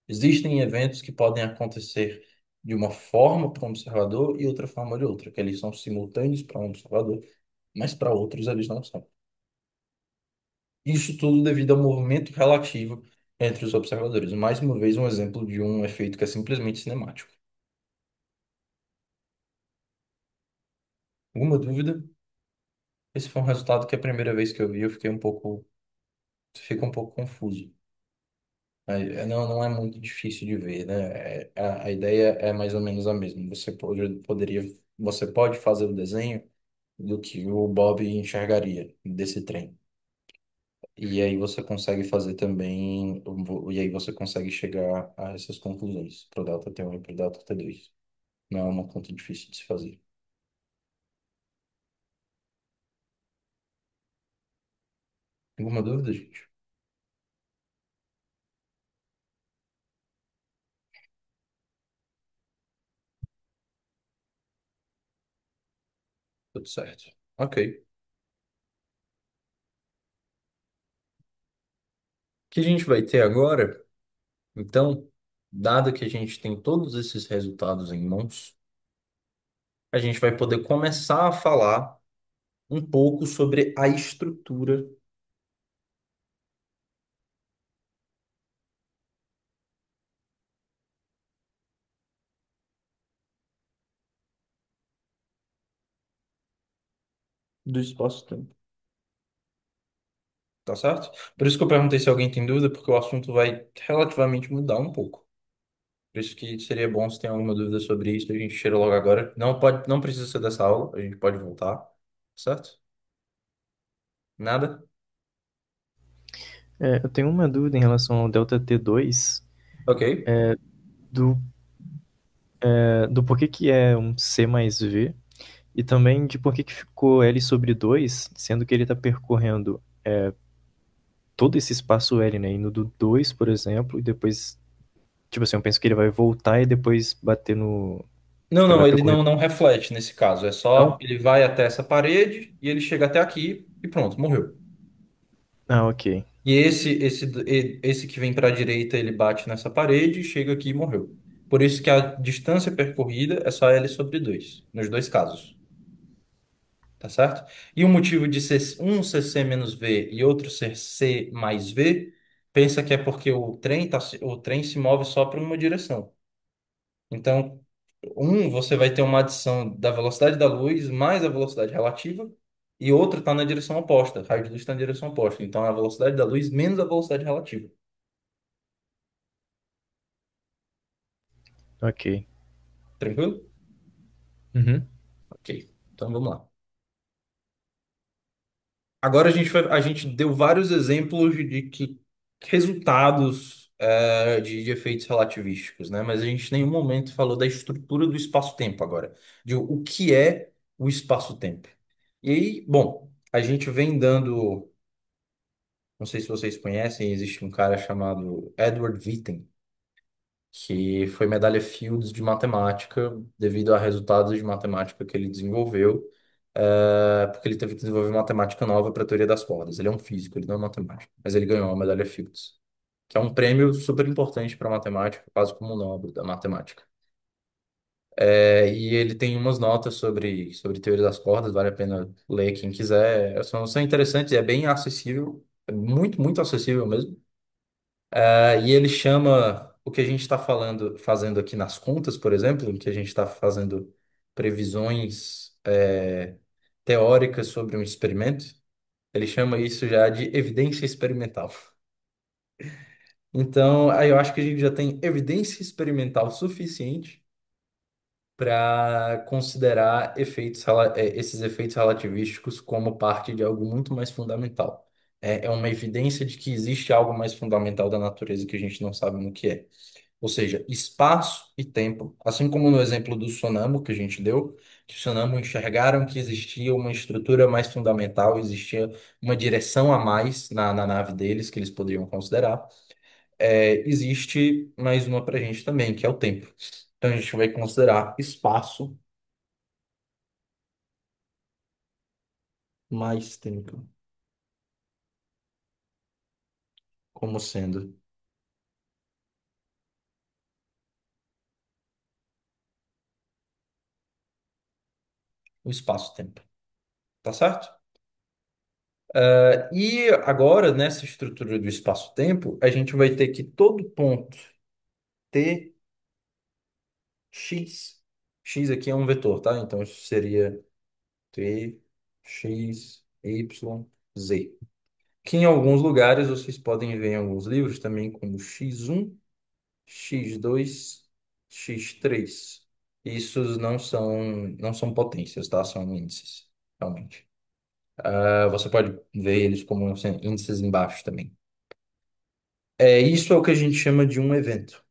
S1: Existem eventos que podem acontecer de uma forma para um observador e outra forma de outra, que eles são simultâneos para um observador, mas para outros eles não são. Isso tudo devido ao movimento relativo entre os observadores. Mais uma vez, um exemplo de um efeito que é simplesmente cinemático. Alguma dúvida? Esse foi um resultado que a primeira vez que eu vi eu fiquei um pouco, fica um pouco confuso. Não, não é muito difícil de ver, né? A ideia é mais ou menos a mesma. Você pode fazer o desenho do que o Bob enxergaria desse trem. E aí você consegue fazer também, e aí você consegue chegar a essas conclusões para o delta T1 e para o delta T2. Não é uma conta difícil de se fazer. Alguma dúvida, gente? Tudo certo. Ok. O que a gente vai ter agora, então, dado que a gente tem todos esses resultados em mãos, a gente vai poder começar a falar um pouco sobre a estrutura do espaço-tempo. Tá certo? Por isso que eu perguntei se alguém tem dúvida, porque o assunto vai relativamente mudar um pouco. Por isso que seria bom se tem alguma dúvida sobre isso, a gente tira logo agora. Não pode, não precisa ser dessa aula, a gente pode voltar, certo? Nada?
S2: Eu tenho uma dúvida em relação ao delta T2,
S1: Ok.
S2: do, do porquê que é um C mais V, e também de por que ficou L sobre 2, sendo que ele está percorrendo todo esse espaço L, né? Indo do 2, por exemplo, e depois, tipo assim, eu penso que ele vai voltar e depois bater no.
S1: Não,
S2: Tipo, ele
S1: não,
S2: vai
S1: ele
S2: percorrer.
S1: não reflete nesse caso. É só
S2: Não?
S1: ele vai até essa parede e ele chega até aqui e pronto, morreu.
S2: Ah, ok.
S1: E esse que vem para a direita, ele bate nessa parede, chega aqui e morreu. Por isso que a distância percorrida é só L sobre 2 nos dois casos, tá certo? E o motivo de ser um ser C menos V e outro ser C mais V, pensa que é porque o trem se move só para uma direção. Então, você vai ter uma adição da velocidade da luz mais a velocidade relativa, e outro está na direção oposta. O raio de luz está na direção oposta. Então, é a velocidade da luz menos a velocidade relativa.
S2: Ok.
S1: Tranquilo?
S2: Uhum.
S1: Ok. Então, vamos lá. Agora a gente deu vários exemplos de que resultados de efeitos relativísticos, né? Mas a gente em nenhum momento falou da estrutura do espaço-tempo agora, de o que é o espaço-tempo. E aí, bom, a gente vem dando. Não sei se vocês conhecem, existe um cara chamado Edward Witten, que foi medalha Fields de matemática devido a resultados de matemática que ele desenvolveu, porque ele teve que desenvolver matemática nova para a teoria das cordas. Ele é um físico, ele não é matemático, mas ele ganhou a medalha Fields, que é um prêmio super importante para matemática, quase como o Nobel da matemática. E ele tem umas notas sobre teoria das cordas, vale a pena ler quem quiser. São interessantes e é bem acessível, é muito, muito acessível mesmo. E ele chama o que a gente está fazendo aqui nas contas, por exemplo, em que a gente está fazendo previsões teóricas sobre um experimento, ele chama isso já de evidência experimental. Então, aí eu acho que a gente já tem evidência experimental suficiente para considerar esses efeitos relativísticos como parte de algo muito mais fundamental. É uma evidência de que existe algo mais fundamental da natureza que a gente não sabe no que é. Ou seja, espaço e tempo, assim como no exemplo do Sonamo que a gente deu, que o Sonamo enxergaram que existia uma estrutura mais fundamental, existia uma direção a mais na nave deles que eles poderiam considerar. Existe mais uma para a gente também, que é o tempo. Então a gente vai considerar espaço mais tempo como sendo o espaço-tempo. Tá certo? E agora, nessa estrutura do espaço-tempo, a gente vai ter que todo ponto t, x, x aqui é um vetor, tá? Então isso seria t, x, y, z. Que em alguns lugares vocês podem ver em alguns livros também como x1, x2, x3. Isso não são potências, tá? São índices, realmente. Você pode ver eles como sendo índices embaixo também. Isso é o que a gente chama de um evento.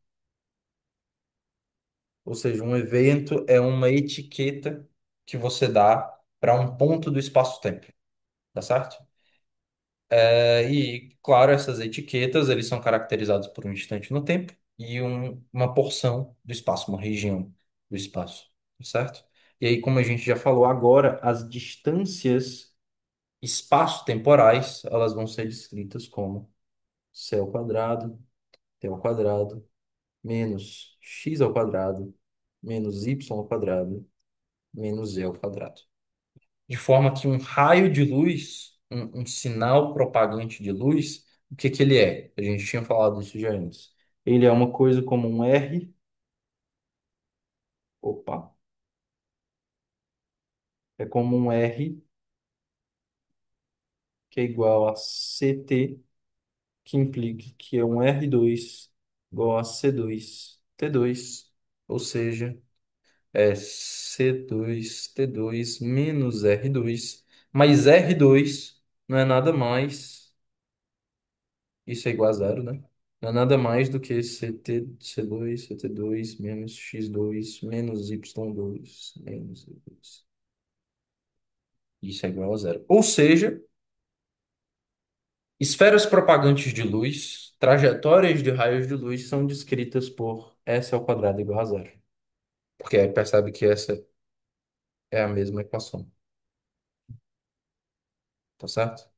S1: Ou seja, um evento é uma etiqueta que você dá para um ponto do espaço-tempo, tá certo? E, claro, essas etiquetas, eles são caracterizados por um instante no tempo e uma porção do espaço, uma região do espaço, tá certo? E aí, como a gente já falou agora, as distâncias espaço-temporais, elas vão ser descritas como c ao quadrado, t ao quadrado, menos x ao quadrado, menos y ao quadrado, menos z ao quadrado. De forma que um raio de luz, um sinal propagante de luz, o que que ele é? A gente tinha falado isso já antes. Ele é uma coisa como um R, opa, é como um R que é igual a CT, que implica que é um R2 igual a C2, T2, ou seja, é C2, T2 menos R2, mas R2 não é nada mais, isso é igual a zero, né? Não é nada mais do que CT2 menos X2 menos Y2 menos Y2. Isso é igual a zero. Ou seja, esferas propagantes de luz, trajetórias de raios de luz são descritas por S ao quadrado igual a zero. Porque aí percebe que essa é a mesma equação, tá certo?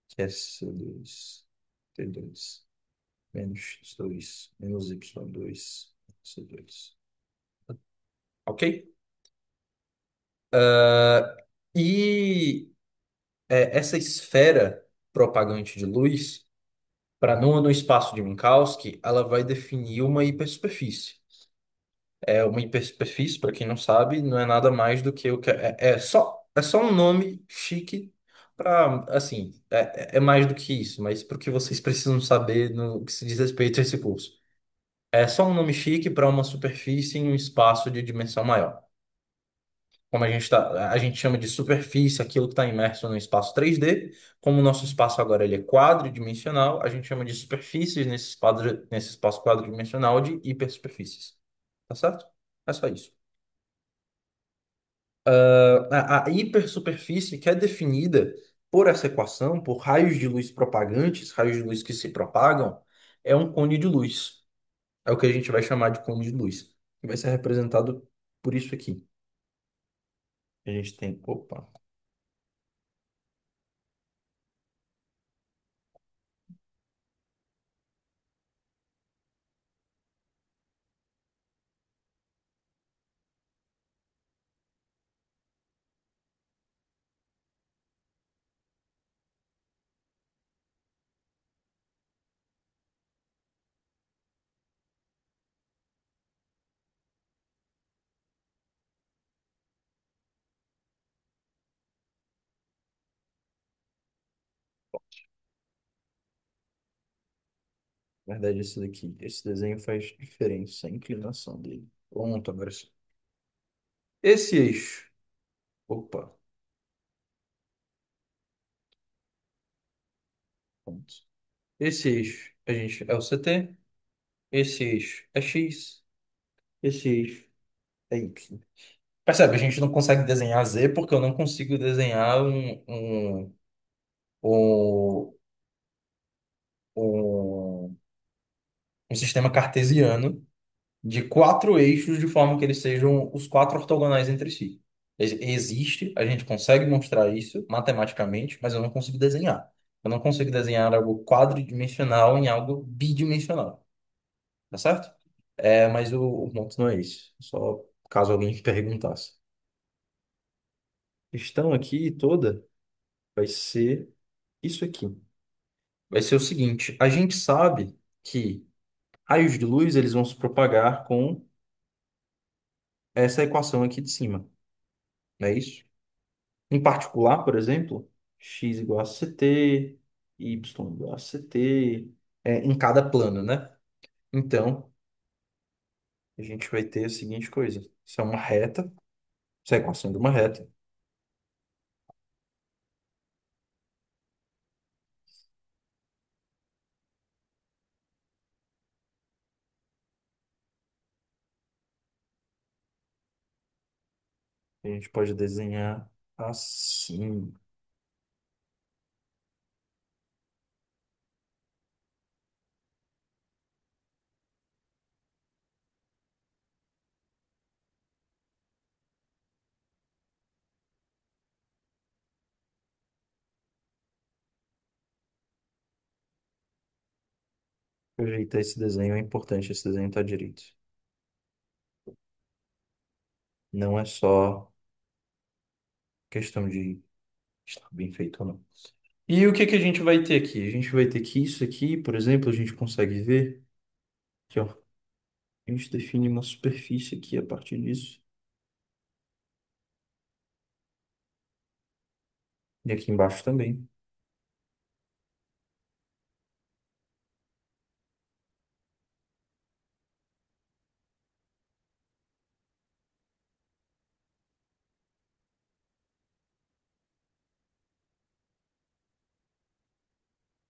S1: Que é C2, T2 menos X2 menos Y2, C2. Ok? E essa esfera propagante de luz, para no espaço de Minkowski, ela vai definir uma hipersuperfície. Uma hipersuperfície, para quem não sabe, não é nada mais do que o que é só um nome chique para assim, é mais do que isso, mas para o que vocês precisam saber no que se diz respeito a esse curso. É só um nome chique para uma superfície em um espaço de dimensão maior. Como a gente chama de superfície, aquilo que está imerso no espaço 3D. Como o nosso espaço agora ele é quadridimensional, a gente chama de superfícies nesse espaço quadridimensional de hipersuperfícies. Tá certo? É só isso. A hipersuperfície que é definida por essa equação, por raios de luz propagantes, raios de luz que se propagam, é um cone de luz. É o que a gente vai chamar de cone de luz. Que vai ser representado por isso aqui. A gente tem, opa, na verdade, esse daqui, esse desenho faz diferença, a inclinação dele. Pronto, agora sim. Esse eixo, opa, pronto. Esse eixo, a gente é o CT, Esse eixo é X, esse eixo é Y. Percebe, a gente não consegue desenhar Z porque eu não consigo desenhar um, um, um sistema cartesiano de quatro eixos de forma que eles sejam os quatro ortogonais entre si. Existe, a gente consegue mostrar isso matematicamente, mas eu não consigo desenhar. Eu não consigo desenhar algo quadridimensional em algo bidimensional, tá certo? Mas o ponto não é isso. Só caso alguém perguntasse. A questão aqui toda vai ser isso aqui. Vai ser o seguinte: a gente sabe que raios de luz eles vão se propagar com essa equação aqui de cima, não é isso? Em particular, por exemplo, x igual a ct, y igual a ct, em cada plano, né? Então, a gente vai ter a seguinte coisa: isso é uma reta, isso é a equação de uma reta. A gente pode desenhar assim. Ajeitar esse desenho é importante, esse desenho está direito. Não é só questão de estar bem feito ou não. E o que que a gente vai ter aqui? A gente vai ter que isso aqui, por exemplo, a gente consegue ver aqui, ó. A gente define uma superfície aqui a partir disso. E aqui embaixo também.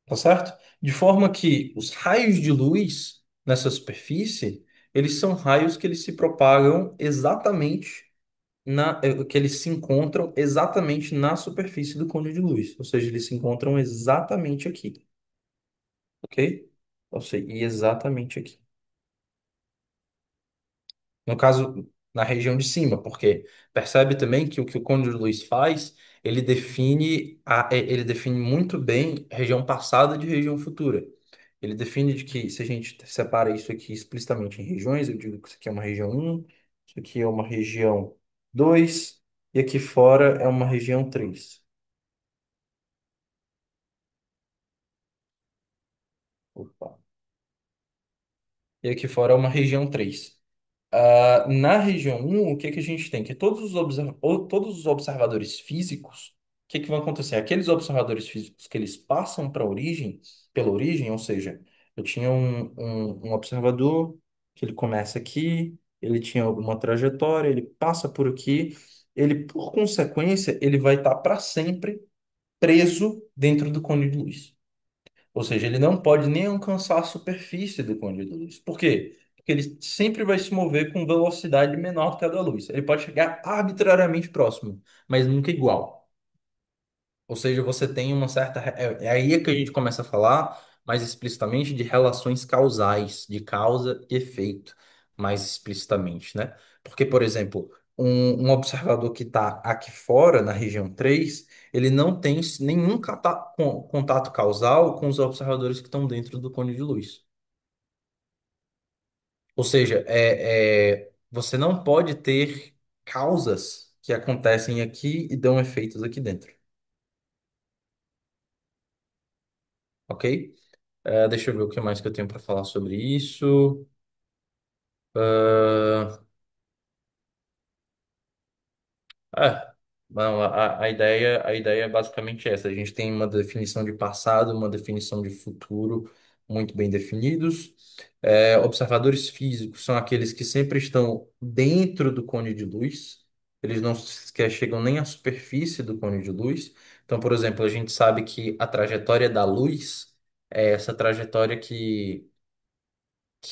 S1: Tá certo? De forma que os raios de luz nessa superfície, eles são raios que eles se propagam exatamente que eles se encontram exatamente na superfície do cone de luz. Ou seja, eles se encontram exatamente aqui, ok? Ou seja, e exatamente aqui. No caso, na região de cima, porque percebe também que o cone de luz faz, ele define muito bem região passada de região futura. Ele define de que se a gente separa isso aqui explicitamente em regiões, eu digo que isso aqui é uma região um, isso aqui é uma região 2 e aqui fora é uma região 3. Opa. E aqui fora é uma região 3. Na região um, o que que a gente tem? Que todos os observadores físicos, o que que vai acontecer? Aqueles observadores físicos que eles passam para a origem, pela origem, ou seja, eu tinha um observador que ele começa aqui, ele tinha alguma trajetória, ele passa por aqui, ele, por consequência, ele vai estar para sempre preso dentro do cone de luz. Ou seja, ele não pode nem alcançar a superfície do côndilo de luz. Por quê? Porque ele sempre vai se mover com velocidade menor do que a da luz. Ele pode chegar arbitrariamente próximo, mas nunca igual. Ou seja, você tem uma certa. É aí que a gente começa a falar mais explicitamente de relações causais, de causa e efeito, mais explicitamente, né? Porque, por exemplo, um observador que está aqui fora, na região 3, ele não tem nenhum contato causal com os observadores que estão dentro do cone de luz. Ou seja, você não pode ter causas que acontecem aqui e dão efeitos aqui dentro, ok? Deixa eu ver o que mais que eu tenho para falar sobre isso. Ah, é, não, a ideia é basicamente essa. A gente tem uma definição de passado, uma definição de futuro muito bem definidos. Observadores físicos são aqueles que sempre estão dentro do cone de luz. Eles não sequer chegam nem à superfície do cone de luz. Então, por exemplo, a gente sabe que a trajetória da luz é essa trajetória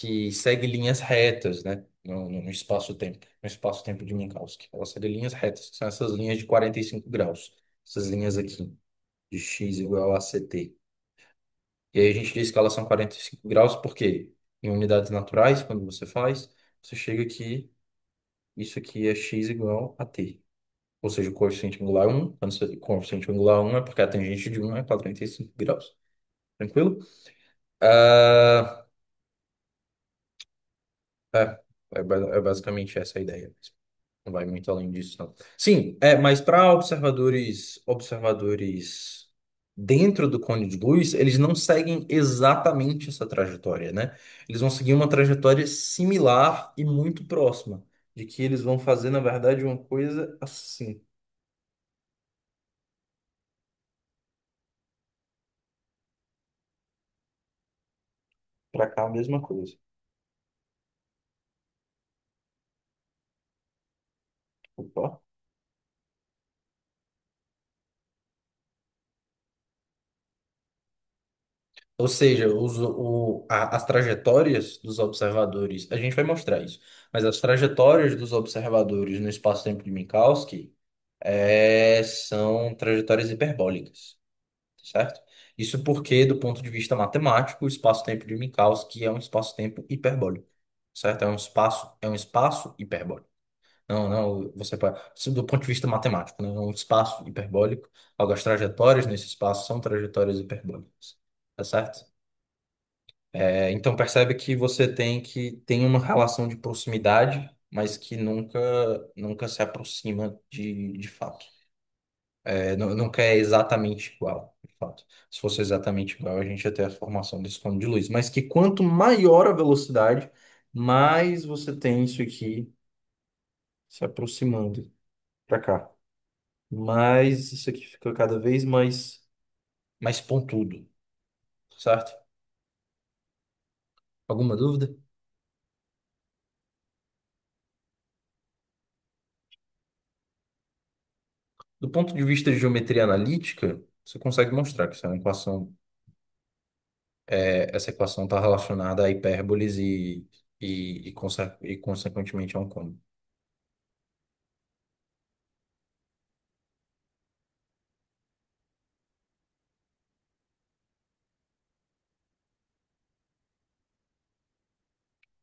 S1: que segue linhas retas, né? No espaço-tempo, no espaço-tempo de Minkowski. Ela segue linhas retas, que são essas linhas de 45 graus. Essas linhas aqui, de x igual a ct. E aí a gente diz que elas são 45 graus porque em unidades naturais, quando você faz, você chega aqui, isso aqui é x igual a t. Ou seja, o coeficiente angular é 1. Quando o coeficiente angular é 1 é porque a tangente de 1 é 45 graus. Tranquilo? Ah, é, é basicamente essa a ideia. Não vai muito além disso, não. Sim, mas para observadores dentro do cone de luz, eles não seguem exatamente essa trajetória, né? Eles vão seguir uma trajetória similar e muito próxima, de que eles vão fazer, na verdade, uma coisa assim. Para cá, a mesma coisa. Opa. Ou seja, as trajetórias dos observadores, a gente vai mostrar isso, mas as trajetórias dos observadores no espaço-tempo de Minkowski são trajetórias hiperbólicas, certo? Isso porque, do ponto de vista matemático, o espaço-tempo de Minkowski é um espaço-tempo hiperbólico, certo? É um espaço hiperbólico. Não, não, você pode, isso do ponto de vista matemático, né? É um espaço hiperbólico. Logo, as trajetórias nesse espaço são trajetórias hiperbólicas, tá certo? Então percebe que você tem uma relação de proximidade, mas que nunca se aproxima de fato. Nunca é exatamente igual, de fato. Se fosse exatamente igual, a gente ia ter a formação desse cone de luz. Mas que quanto maior a velocidade, mais você tem isso aqui se aproximando para cá. Mais isso aqui fica cada vez mais pontudo, certo? Alguma dúvida? Do ponto de vista de geometria analítica, você consegue mostrar que essa equação está relacionada a hipérboles e consequentemente a um cônodo.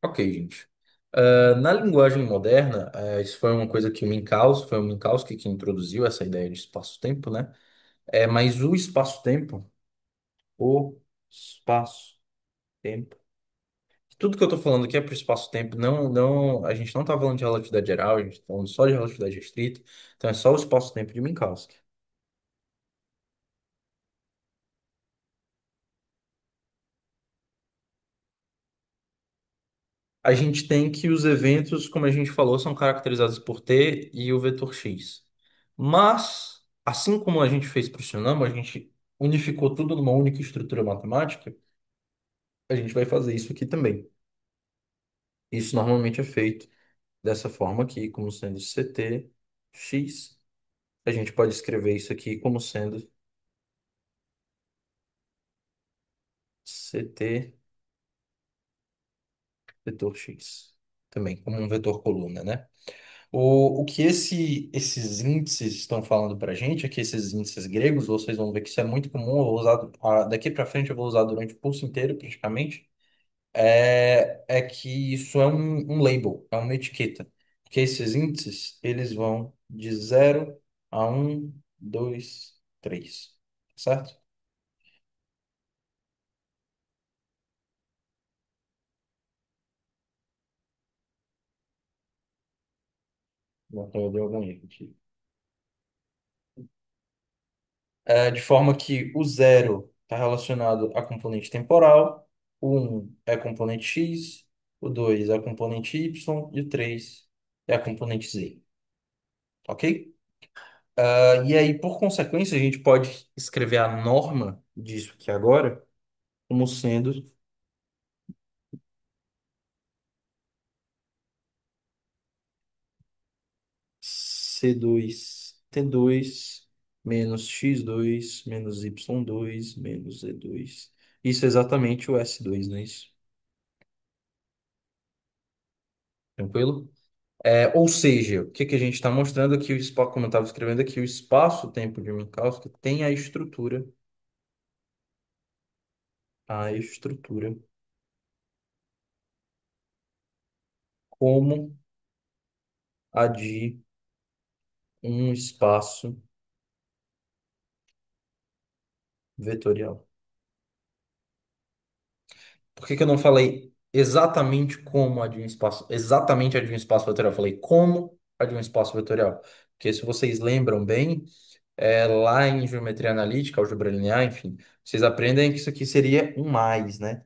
S1: Ok, gente. Na linguagem moderna, isso foi uma coisa que foi o Minkowski que introduziu essa ideia de espaço-tempo, né? Mas o espaço-tempo, tudo que eu estou falando aqui é para o espaço-tempo, a gente não está falando de relatividade geral, a gente está falando só de relatividade restrita, então é só o espaço-tempo de Minkowski. A gente tem que os eventos, como a gente falou, são caracterizados por T e o vetor X. Mas, assim como a gente fez para o Tsunami, a gente unificou tudo numa única estrutura matemática, a gente vai fazer isso aqui também. Isso normalmente é feito dessa forma aqui, como sendo CT X. A gente pode escrever isso aqui como sendo CT vetor X. Também, como um vetor coluna, né? O que esses índices estão falando para a gente é que esses índices gregos, vocês vão ver que isso é muito comum, eu vou usar, daqui para frente eu vou usar durante o curso inteiro, praticamente, é que isso é um label, é uma etiqueta. Porque esses índices, eles vão de 0 a 1, 2, 3, certo? Então eu dei algum erro aqui. De forma que o zero está relacionado à componente temporal, o 1 é a componente x, o 2 é a componente y e o 3 é a componente z, ok? E aí, por consequência, a gente pode escrever a norma disso aqui agora como sendo C2T2 menos x2 menos y2 menos z2. Isso é exatamente o S2, não é isso? Tranquilo? Ou seja, o que que a gente está mostrando aqui, o espaço, como eu estava escrevendo aqui, o espaço-tempo de Minkowski tem a estrutura como a de um espaço vetorial. Por que que eu não falei exatamente como a de um espaço, exatamente a de um espaço vetorial? Eu falei como a de um espaço vetorial. Porque se vocês lembram bem, lá em geometria analítica, álgebra linear, enfim, vocês aprendem que isso aqui seria um mais, né?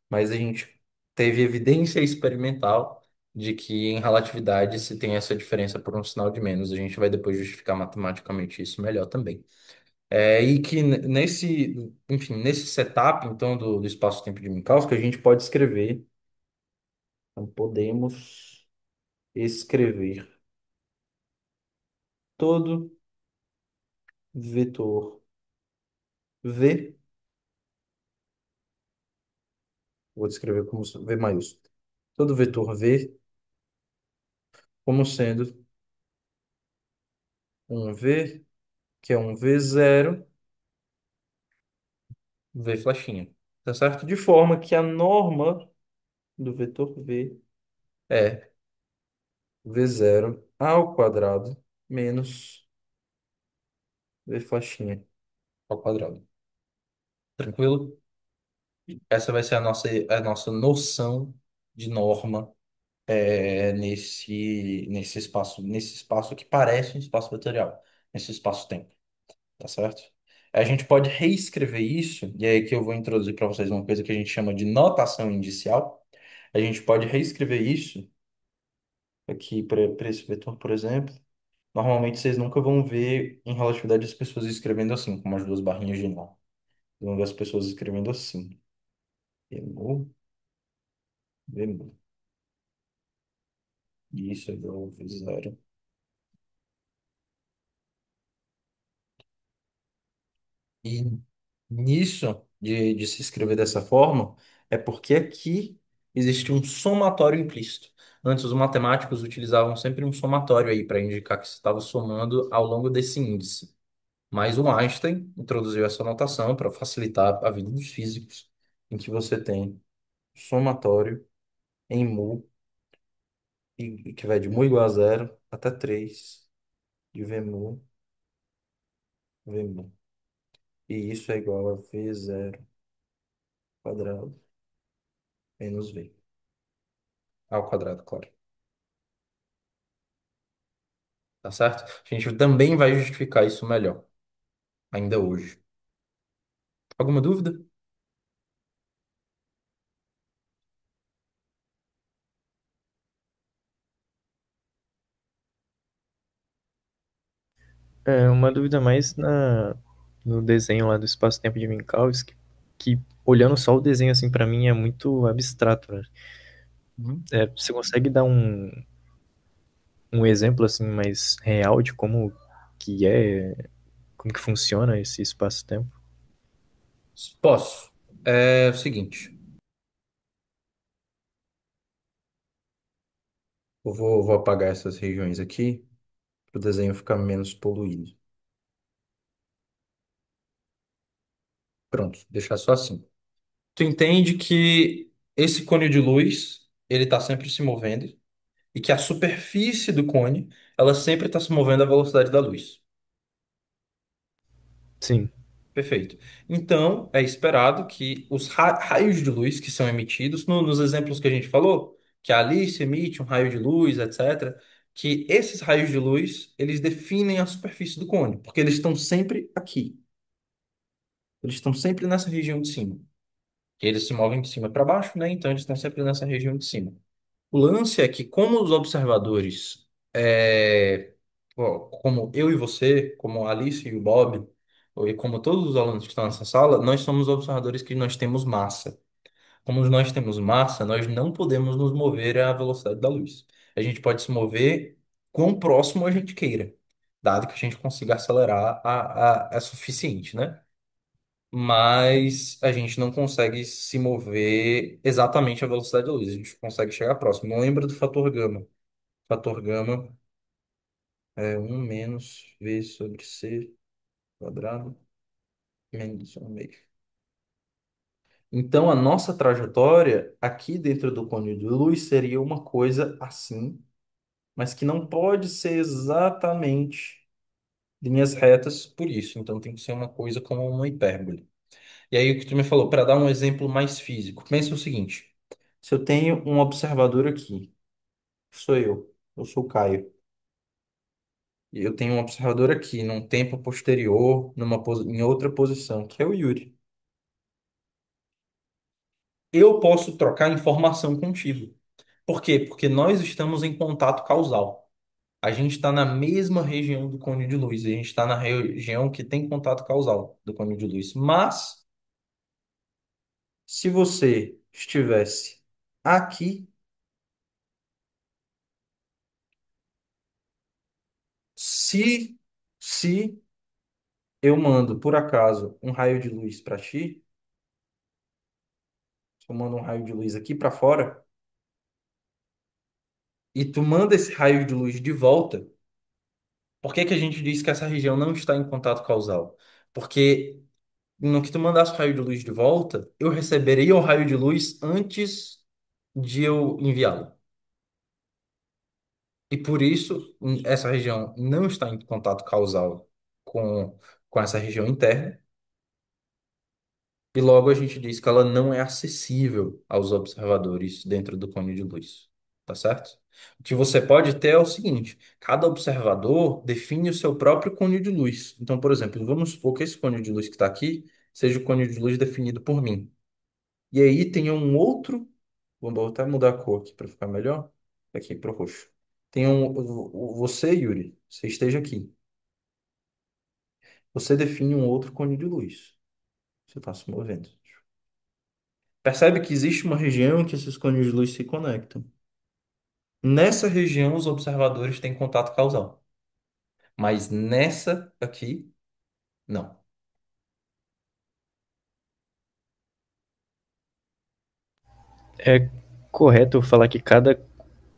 S1: Mas a gente teve evidência experimental de que em relatividade se tem essa diferença por um sinal de menos. A gente vai depois justificar matematicamente isso melhor também. E que enfim, nesse setup, então, do espaço-tempo de Minkowski, a gente pode escrever, então, podemos escrever todo vetor V, vou descrever como V maiúsculo, todo vetor V como sendo um V, que é um V0, V flechinha, tá certo? De forma que a norma do vetor V é V0 ao quadrado menos V flechinha ao quadrado. Tranquilo? Essa vai ser a nossa noção de norma nesse espaço que parece um espaço vetorial, nesse espaço-tempo, tá certo? A gente pode reescrever isso, e é aí que eu vou introduzir para vocês uma coisa que a gente chama de notação indicial. A gente pode reescrever isso aqui para esse vetor, por exemplo. Normalmente vocês nunca vão ver em relatividade as pessoas escrevendo assim, como as duas barrinhas de nó. Vocês vão ver as pessoas escrevendo assim. Vemu, vemu. Isso é igual a V0. E nisso, de se escrever dessa forma, é porque aqui existe um somatório implícito. Antes, os matemáticos utilizavam sempre um somatório aí para indicar que se estava somando ao longo desse índice. Mas o Einstein introduziu essa notação para facilitar a vida dos físicos, em que você tem somatório em mu, e que vai de mu igual a zero até 3 de v mu. E isso é igual a v0 quadrado menos v ao quadrado, claro. Tá certo? A gente também vai justificar isso melhor, ainda hoje. Alguma dúvida?
S2: Uma dúvida mais no desenho lá do espaço-tempo de Minkowski, que olhando só o desenho assim para mim é muito abstrato, né?
S1: Uhum.
S2: Você consegue dar um exemplo assim mais real de que é, como que funciona esse espaço-tempo?
S1: Posso. É o seguinte, eu vou apagar essas regiões aqui para o desenho ficar menos poluído. Pronto, deixar só assim. Tu entende que esse cone de luz, ele está sempre se movendo e que a superfície do cone, ela sempre está se movendo à velocidade da luz.
S2: Sim,
S1: Perfeito. Então, é esperado que os raios de luz que são emitidos, nos exemplos que a gente falou, que a Alice emite um raio de luz, etc., que esses raios de luz, eles definem a superfície do cone, porque eles estão sempre aqui. Eles estão sempre nessa região de cima. Que eles se movem de cima para baixo, né? Então, eles estão sempre nessa região de cima. O lance é que, como os observadores, como eu e você, como a Alice e o Bob, e como todos os alunos que estão nessa sala, nós somos observadores que nós temos massa. Como nós temos massa, nós não podemos nos mover à velocidade da luz. A gente pode se mover quão próximo a gente queira, dado que a gente consiga acelerar é suficiente, né? mas a gente não consegue se mover exatamente à velocidade da luz. A gente consegue chegar próximo. Lembra do fator gama. Fator gama é um menos V sobre C quadrado menos 1/2. Então, a nossa trajetória aqui dentro do cone de luz seria uma coisa assim, mas que não pode ser exatamente linhas retas por isso. Então, tem que ser uma coisa como uma hipérbole. E aí, o que tu me falou, para dar um exemplo mais físico, pensa o seguinte: se eu tenho um observador aqui, sou eu sou o Caio, e eu tenho um observador aqui, num tempo posterior, em outra posição, que é o Yuri. Eu posso trocar informação contigo. Por quê? Porque nós estamos em contato causal. A gente está na mesma região do cone de luz, a gente está na região que tem contato causal do cone de luz. Mas, se você estivesse aqui, se, se eu mando, por acaso, um raio de luz para ti, se eu mando um raio de luz aqui para fora, e tu manda esse raio de luz de volta, por que que a gente diz que essa região não está em contato causal? Porque no que tu mandasse o raio de luz de volta, eu receberia o raio de luz antes de eu enviá-lo. E por isso, essa região não está em contato causal com, com essa região interna, e logo a gente diz que ela não é acessível aos observadores dentro do cone de luz. Tá certo? O que você pode ter é o seguinte: cada observador define o seu próprio cone de luz. Então, por exemplo, vamos supor que esse cone de luz que está aqui seja o cone de luz definido por mim. E aí tem um outro. Vou até mudar a cor aqui para ficar melhor. Aqui para o roxo. Tem você, Yuri, você esteja aqui. Você define um outro cone de luz. Você está se movendo. Percebe que existe uma região em que esses cones de luz se conectam. Nessa região, os observadores têm contato causal. Mas nessa aqui, não.
S2: É correto eu falar que cada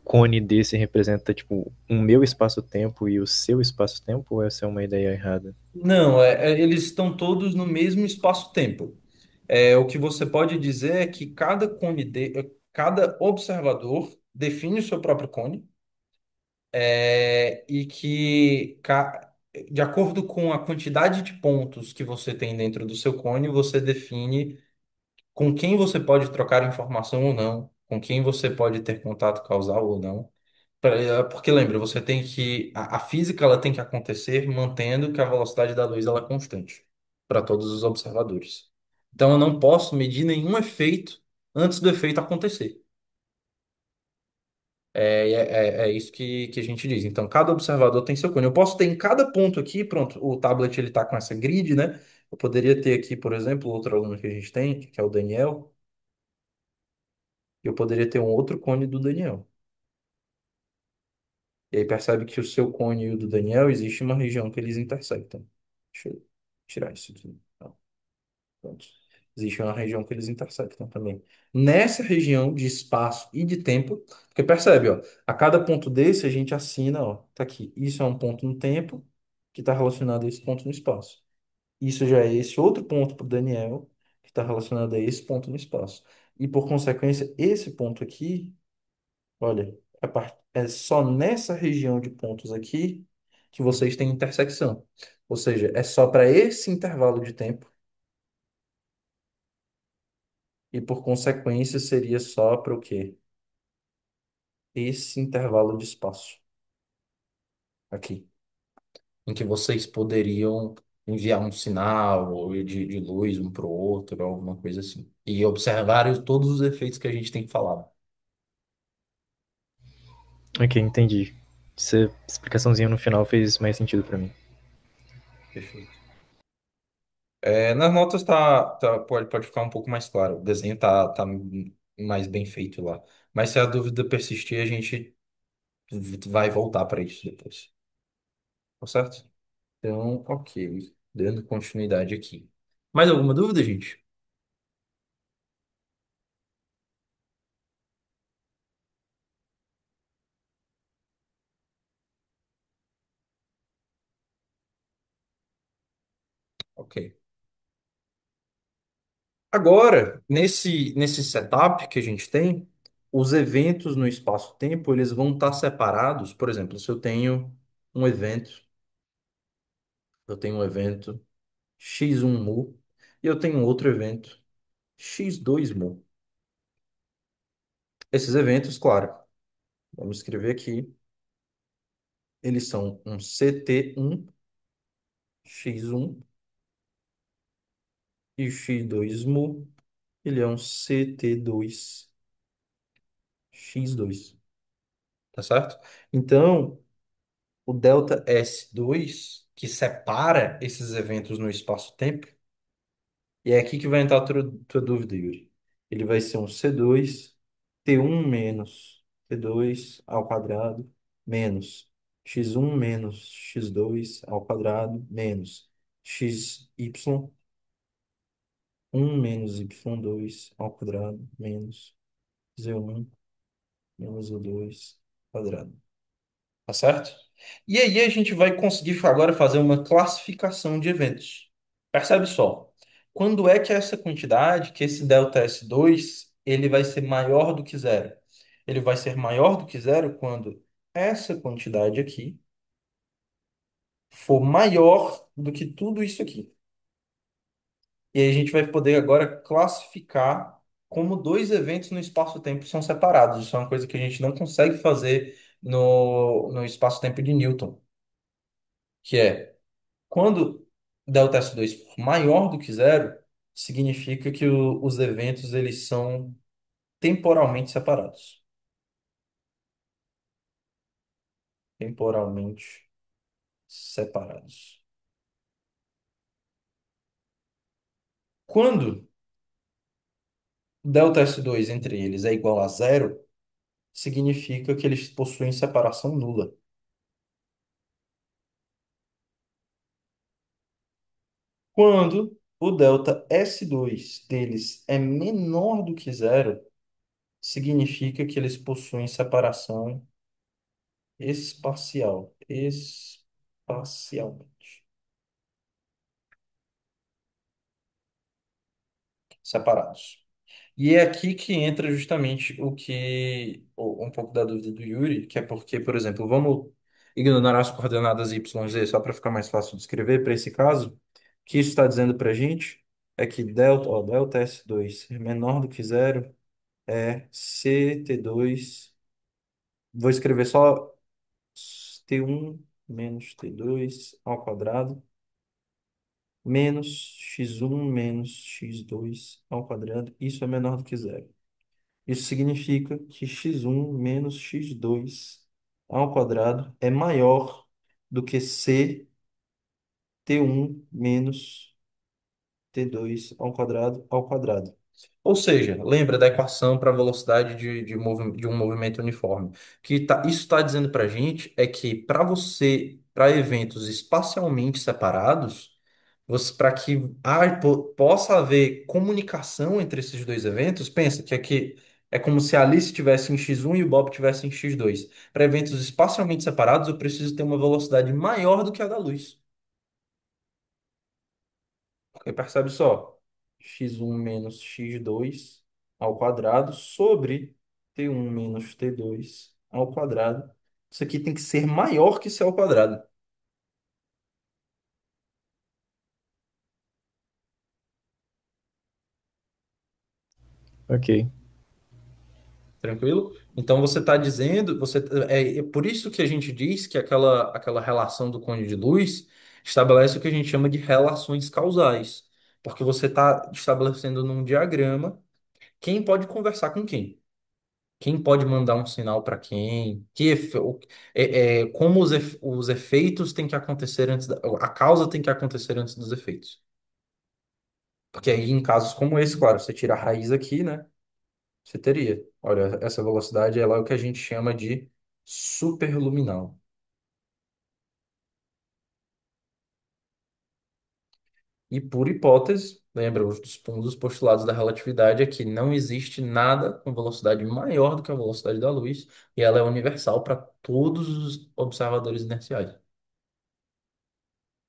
S2: cone desse representa, tipo, um meu espaço-tempo e o seu espaço-tempo, ou essa é uma ideia errada?
S1: Não, eles estão todos no mesmo espaço-tempo. O que você pode dizer é que cada observador define o seu próprio cone, e que, de acordo com a quantidade de pontos que você tem dentro do seu cone, você define com quem você pode trocar informação ou não, com quem você pode ter contato causal ou não. Porque lembra, você tem que a física ela tem que acontecer mantendo que a velocidade da luz ela é constante para todos os observadores. Então eu não posso medir nenhum efeito antes do efeito acontecer. É isso que a gente diz. Então, cada observador tem seu cone. Eu posso ter em cada ponto aqui, pronto, o tablet ele está com essa grid, né? Eu poderia ter aqui, por exemplo, outro aluno que a gente tem, que é o Daniel, e eu poderia ter um outro cone do Daniel. E aí percebe que o seu cone e o do Daniel, existe uma região que eles intersectam. Deixa eu tirar isso aqui. Tá, pronto. Existe uma região que eles intersectam também. Nessa região de espaço e de tempo, porque percebe, ó, a cada ponto desse a gente assina, ó, tá aqui. Isso é um ponto no tempo que está relacionado a esse ponto no espaço. Isso já é esse outro ponto para o Daniel que está relacionado a esse ponto no espaço. E por consequência, esse ponto aqui, olha, é só nessa região de pontos aqui que vocês têm intersecção. Ou seja, é só para esse intervalo de tempo e por consequência seria só para o quê? Esse intervalo de espaço aqui, em que vocês poderiam enviar um sinal ou de luz um para o outro, ou alguma coisa assim. E observar todos os efeitos que a gente tem falado.
S2: Ok, entendi. Essa explicaçãozinha no final fez mais sentido pra mim.
S1: Perfeito. Nas notas pode ficar um pouco mais claro. O desenho tá mais bem feito lá. Mas se a dúvida persistir, a gente vai voltar para isso depois. Tá certo? Então, ok. Dando continuidade aqui. Mais alguma dúvida, gente? Ok. Agora, nesse setup que a gente tem, os eventos no espaço-tempo, eles vão estar separados. Por exemplo, se um evento, eu tenho um evento x1 mu e eu tenho outro evento x2 mu. Esses eventos, claro, vamos escrever aqui, eles são um ct1 x1 e x2 mu, ele é um ct2 x2, tá certo? Então, o delta S2, que separa esses eventos no espaço-tempo, e é aqui que vai entrar a tua dúvida, Yuri. Ele vai ser um C2 T1 menos T2 ao quadrado menos x1 menos x2 ao quadrado menos xy1 menos y2 ao quadrado menos z1 menos o2 quadrado. Tá certo? E aí a gente vai conseguir agora fazer uma classificação de eventos. Percebe só, quando é que essa quantidade, que esse delta S2, ele vai ser maior do que zero? Ele vai ser maior do que zero quando essa quantidade aqui for maior do que tudo isso aqui. E aí a gente vai poder agora classificar como dois eventos no espaço-tempo são separados. Isso é uma coisa que a gente não consegue fazer no espaço-tempo de Newton, que é quando delta S2 for maior do que zero, significa que os eventos eles são temporalmente separados. Temporalmente separados. Quando delta S2 entre eles é igual a zero, significa que eles possuem separação nula. Quando o delta S2 deles é menor do que zero, significa que eles possuem separação espacial. Espacialmente separados. E é aqui que entra justamente um pouco da dúvida do Yuri, que é porque, por exemplo, vamos ignorar as coordenadas y, z, só para ficar mais fácil de escrever para esse caso. O que isso está dizendo para a gente é que delta S2 é menor do que zero é CT2. Vou escrever só T1 menos T2 ao quadrado menos x1 menos x2 ao quadrado. Isso é menor do que zero. Isso significa que x1 menos x2 ao quadrado é maior do que c t1 menos t2 ao quadrado. Ou seja, lembra da equação para a velocidade de um movimento uniforme. Isso está dizendo para a gente é que para eventos espacialmente separados, para que possa haver comunicação entre esses dois eventos, pensa que aqui é como se a Alice estivesse em x1 e o Bob estivesse em x2. Para eventos espacialmente separados, eu preciso ter uma velocidade maior do que a da luz. Porque percebe só, x1 menos x2 ao quadrado sobre t1 menos t2 ao quadrado. Isso aqui tem que ser maior que c ao quadrado.
S2: Ok,
S1: Tranquilo? Então você está dizendo, é por isso que a gente diz que aquela relação do cônjuge de luz estabelece o que a gente chama de relações causais. Porque você está estabelecendo num diagrama quem pode conversar com quem. Quem pode mandar um sinal para quem? Como os efeitos têm que acontecer a causa tem que acontecer antes dos efeitos. Porque aí, em casos como esse, claro, você tira a raiz aqui, né? Você teria. Olha, essa velocidade ela é o que a gente chama de superluminal. E por hipótese, lembra, um dos postulados da relatividade é que não existe nada com velocidade maior do que a velocidade da luz, e ela é universal para todos os observadores inerciais.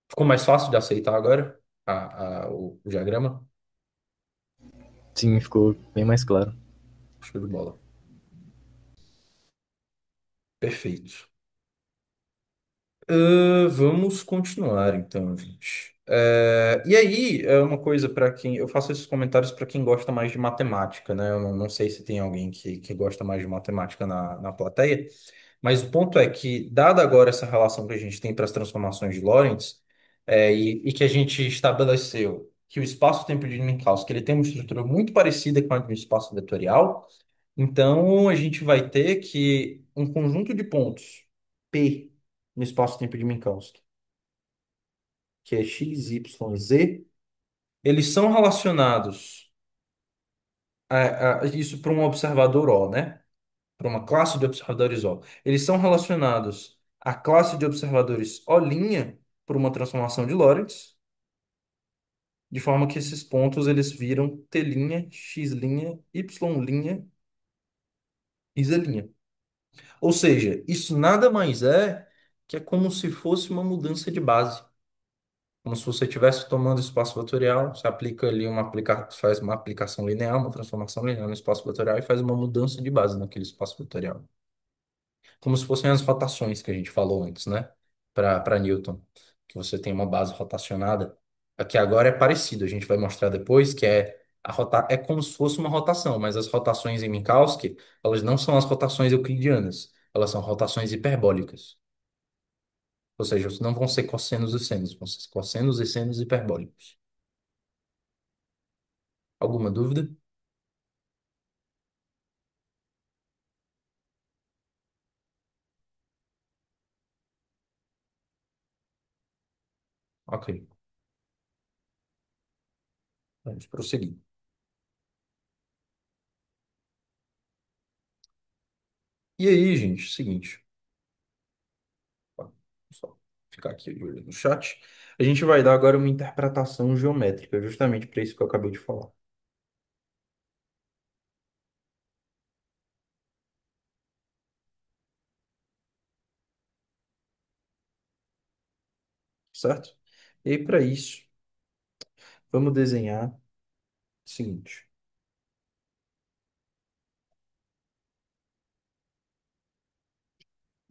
S1: Ficou mais fácil de aceitar agora o diagrama?
S2: Sim, ficou bem mais claro.
S1: Show de bola. Perfeito. Vamos continuar então, gente. E aí, é uma coisa para quem. Eu faço esses comentários para quem gosta mais de matemática, né? Eu não sei se tem alguém que gosta mais de matemática na plateia, mas o ponto é que, dada agora essa relação que a gente tem para as transformações de Lorentz, e que a gente estabeleceu que o espaço-tempo de Minkowski ele tem uma estrutura muito parecida com a do espaço vetorial, então a gente vai ter que um conjunto de pontos P no espaço-tempo de Minkowski, que é x, y, z, eles são relacionados a isso para um observador O, né? Para uma classe de observadores O. Eles são relacionados à classe de observadores O' por uma transformação de Lorentz, de forma que esses pontos eles viram T', X', Y' e Z'. Ou seja, isso nada mais é que é como se fosse uma mudança de base. Como se você estivesse tomando espaço vetorial, você aplica ali faz uma aplicação linear, uma transformação linear no espaço vetorial e faz uma mudança de base naquele espaço vetorial. Como se fossem as rotações que a gente falou antes, né? Para Newton, que você tem uma base rotacionada. Aqui agora é parecido, a gente vai mostrar depois que é como se fosse uma rotação, mas as rotações em Minkowski, elas não são as rotações euclidianas, elas são rotações hiperbólicas. Ou seja, não vão ser cossenos e senos, vão ser cossenos e senos hiperbólicos. Alguma dúvida? Ok, vamos prosseguir. E aí, gente, seguinte, ó, só ficar aqui de olho no chat. A gente vai dar agora uma interpretação geométrica, justamente para isso que eu acabei de falar, certo? E aí, para isso, vamos desenhar o seguinte.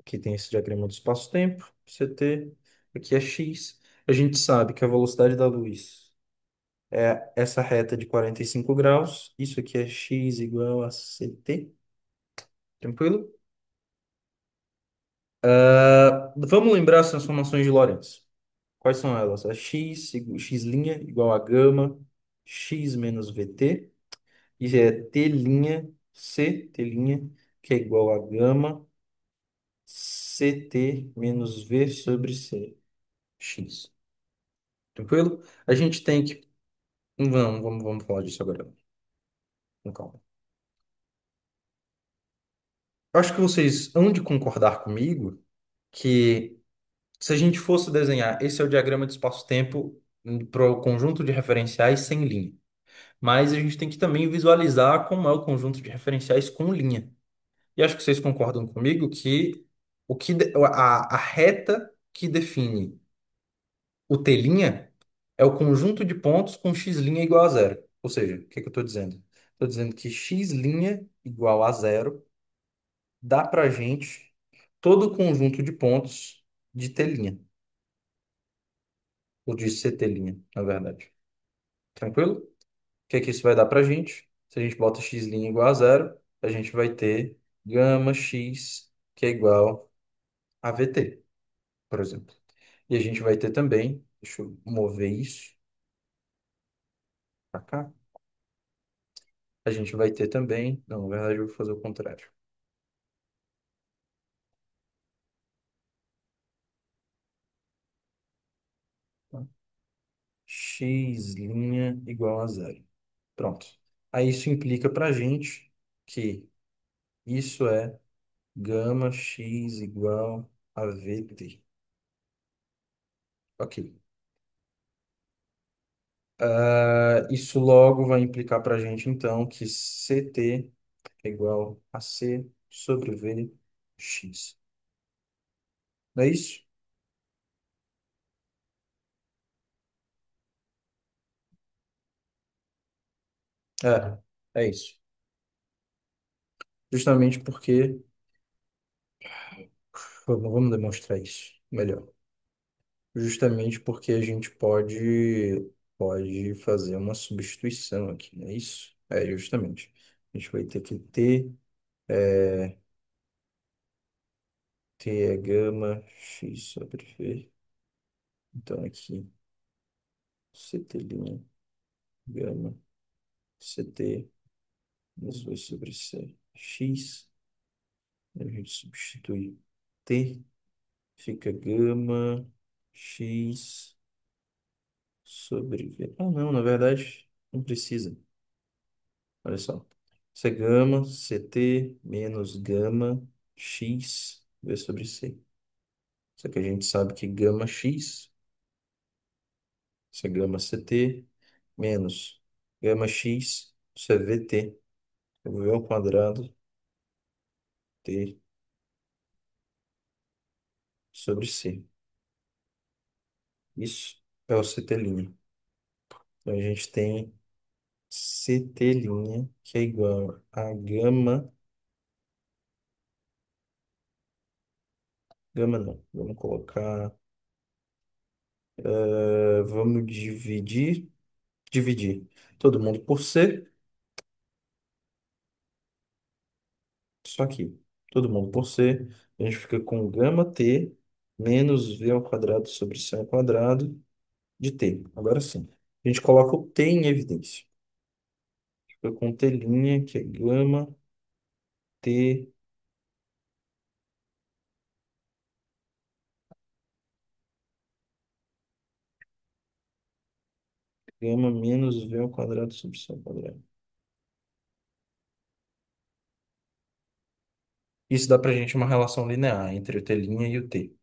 S1: Aqui tem esse diagrama do espaço-tempo, CT, aqui é x. A gente sabe que a velocidade da luz é essa reta de 45 graus. Isso aqui é x igual a ct. Tranquilo? Vamos lembrar as transformações de Lorentz. Quais são elas? A x' igual a gama x menos vt. E é t', que é igual a gama ct menos v sobre c, x. Tranquilo? A gente tem que... vamos falar disso agora. Com calma. Eu acho que vocês hão de concordar comigo que se a gente fosse desenhar, esse é o diagrama de espaço-tempo para o conjunto de referenciais sem linha. Mas a gente tem que também visualizar como é o conjunto de referenciais com linha. E acho que vocês concordam comigo que a reta que define o T' é o conjunto de pontos com x' igual a zero. Ou seja, o que que eu estou dizendo? Estou dizendo que x' igual a zero dá para gente todo o conjunto de pontos de T', ou de CT', na verdade. Tranquilo? O que que isso vai dar para gente? Se a gente bota x' igual a zero, a gente vai ter gama x, que é igual a VT, por exemplo. E a gente vai ter também, deixa eu mover isso para cá. A gente vai ter também, não, na verdade eu vou fazer o contrário. Tá? X' igual a zero. Pronto. Aí isso implica para a gente que isso é gama x igual a VT. Ok. Isso logo vai implicar para a gente, então, que CT é igual a C sobre V x. Não é isso? É, é isso. Justamente porque. Vamos demonstrar isso melhor. Justamente porque a gente pode fazer uma substituição aqui, não é isso? É, justamente. A gente vai ter que T é gama x sobre V. Então aqui, CT' gama CT menos V sobre C x. A gente substitui T, fica gama x sobre V. Ah, não, na verdade, não precisa. Olha só. Isso é gama CT menos gama x V sobre C. Só que a gente sabe que gama x, isso é gama CT menos gama x, isso é VT. Eu vou V ao quadrado T sobre C. Isso é o CT'. Então a gente tem CT', que é igual a gama não, vamos colocar, vamos dividir todo mundo por C, só aqui, todo mundo por C, a gente fica com gama T menos V ao quadrado sobre C ao quadrado de T. Agora sim, a gente coloca o T em evidência. Fica com T', que é gama T, gama menos V ao quadrado sobre C ao quadrado. Isso dá pra gente uma relação linear entre o T' e o T,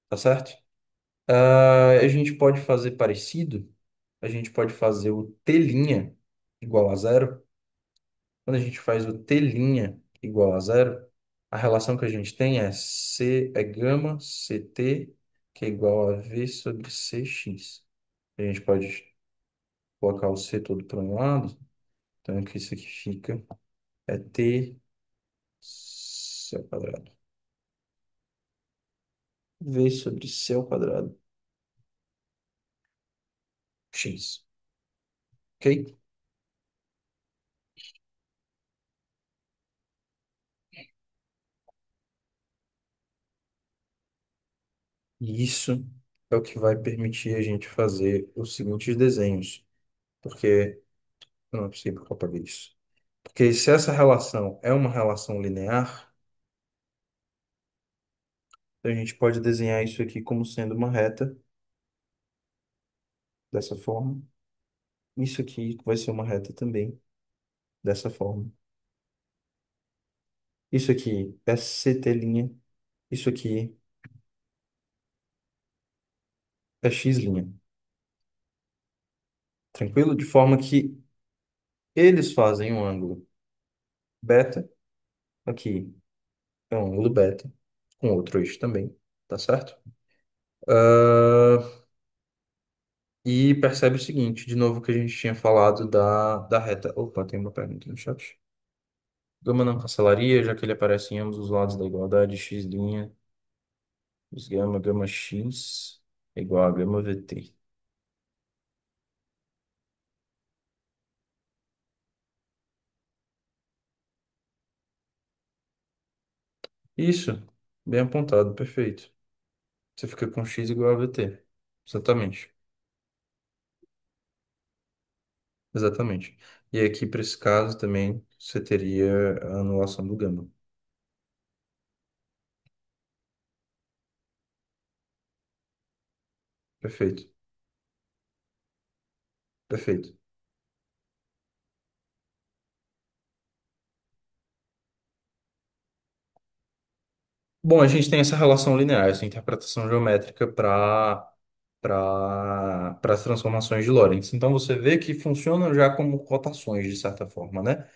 S1: tá certo? A gente pode fazer parecido, a gente pode fazer o T' igual a zero. Quando a gente faz o T' igual a zero, a relação que a gente tem é C é gama CT, que é igual a V sobre CX. A gente pode colocar o C todo para um lado, então o que isso aqui fica é T C ao quadrado. V sobre C ao quadrado X. Ok? E isso é o que vai permitir a gente fazer os seguintes desenhos. Porque, não é possível que eu apaguei isso. Porque se essa relação é uma relação linear, a gente pode desenhar isso aqui como sendo uma reta, dessa forma. Isso aqui vai ser uma reta também, dessa forma. Isso aqui é CT'. Isso aqui é X'. Tranquilo? De forma que eles fazem um ângulo beta. Aqui é um ângulo beta, com outro eixo também. Tá certo? Ah, e percebe o seguinte, de novo que a gente tinha falado da reta. Opa, tem uma pergunta no chat. Gama não cancelaria, já que ele aparece em ambos os lados da igualdade, x', gama x é igual a gama VT. Isso, bem apontado, perfeito. Você fica com x igual a VT. Exatamente, exatamente. E aqui, para esse caso, também, você teria a anulação do gama. Perfeito, perfeito. Bom, a gente tem essa relação linear, essa interpretação geométrica para as transformações de Lorentz. Então você vê que funcionam já como rotações, de certa forma, né?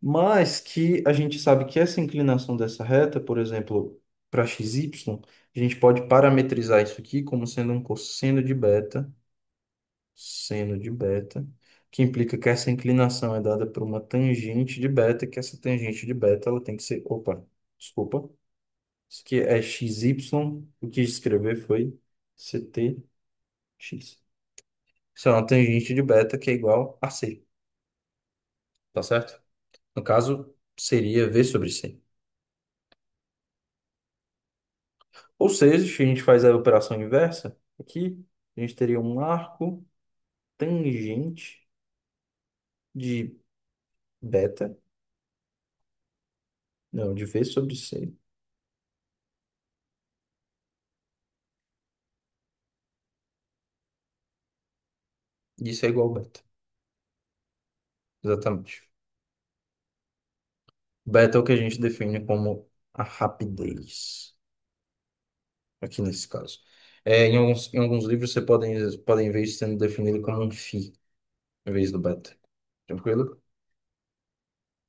S1: Mas que a gente sabe que essa inclinação dessa reta, por exemplo, para XY, a gente pode parametrizar isso aqui como sendo um cosseno de beta, seno de beta, que implica que essa inclinação é dada por uma tangente de beta, que essa tangente de beta ela tem que ser, opa, desculpa, isso aqui é XY, o que escrever foi CTX. Isso é uma tangente de beta que é igual a C, tá certo? No caso, seria V sobre C. Ou seja, se a gente faz a operação inversa, aqui a gente teria um arco tangente de beta, não, de V sobre C. Isso é igual a beta. Exatamente. Beta é o que a gente define como a rapidez, aqui nesse caso. Em alguns livros você podem ver isso sendo definido como um φ, em vez do beta. Tranquilo?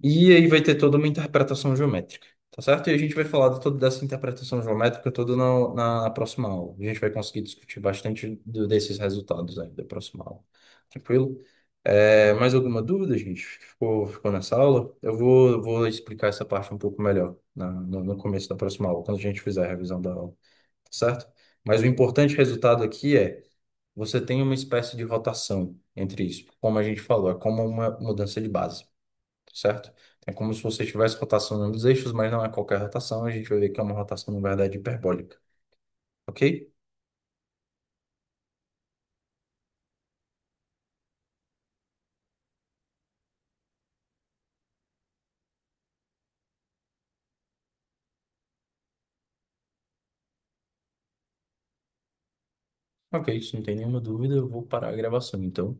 S1: E aí vai ter toda uma interpretação geométrica, tá certo? E a gente vai falar de toda dessa interpretação geométrica toda na próxima aula. A gente vai conseguir discutir bastante desses resultados aí da próxima aula. Tranquilo? Mais alguma dúvida, gente? Ficou nessa aula? Eu vou explicar essa parte um pouco melhor no começo da próxima aula, quando a gente fizer a revisão da aula, tá certo? Mas o importante resultado aqui é você tem uma espécie de rotação entre isso. Como a gente falou, é como uma mudança de base, certo? É como se você estivesse rotacionando os eixos, mas não é qualquer rotação. A gente vai ver que é uma rotação, na verdade, hiperbólica. Ok? Ok, se não tem nenhuma dúvida, eu vou parar a gravação, então.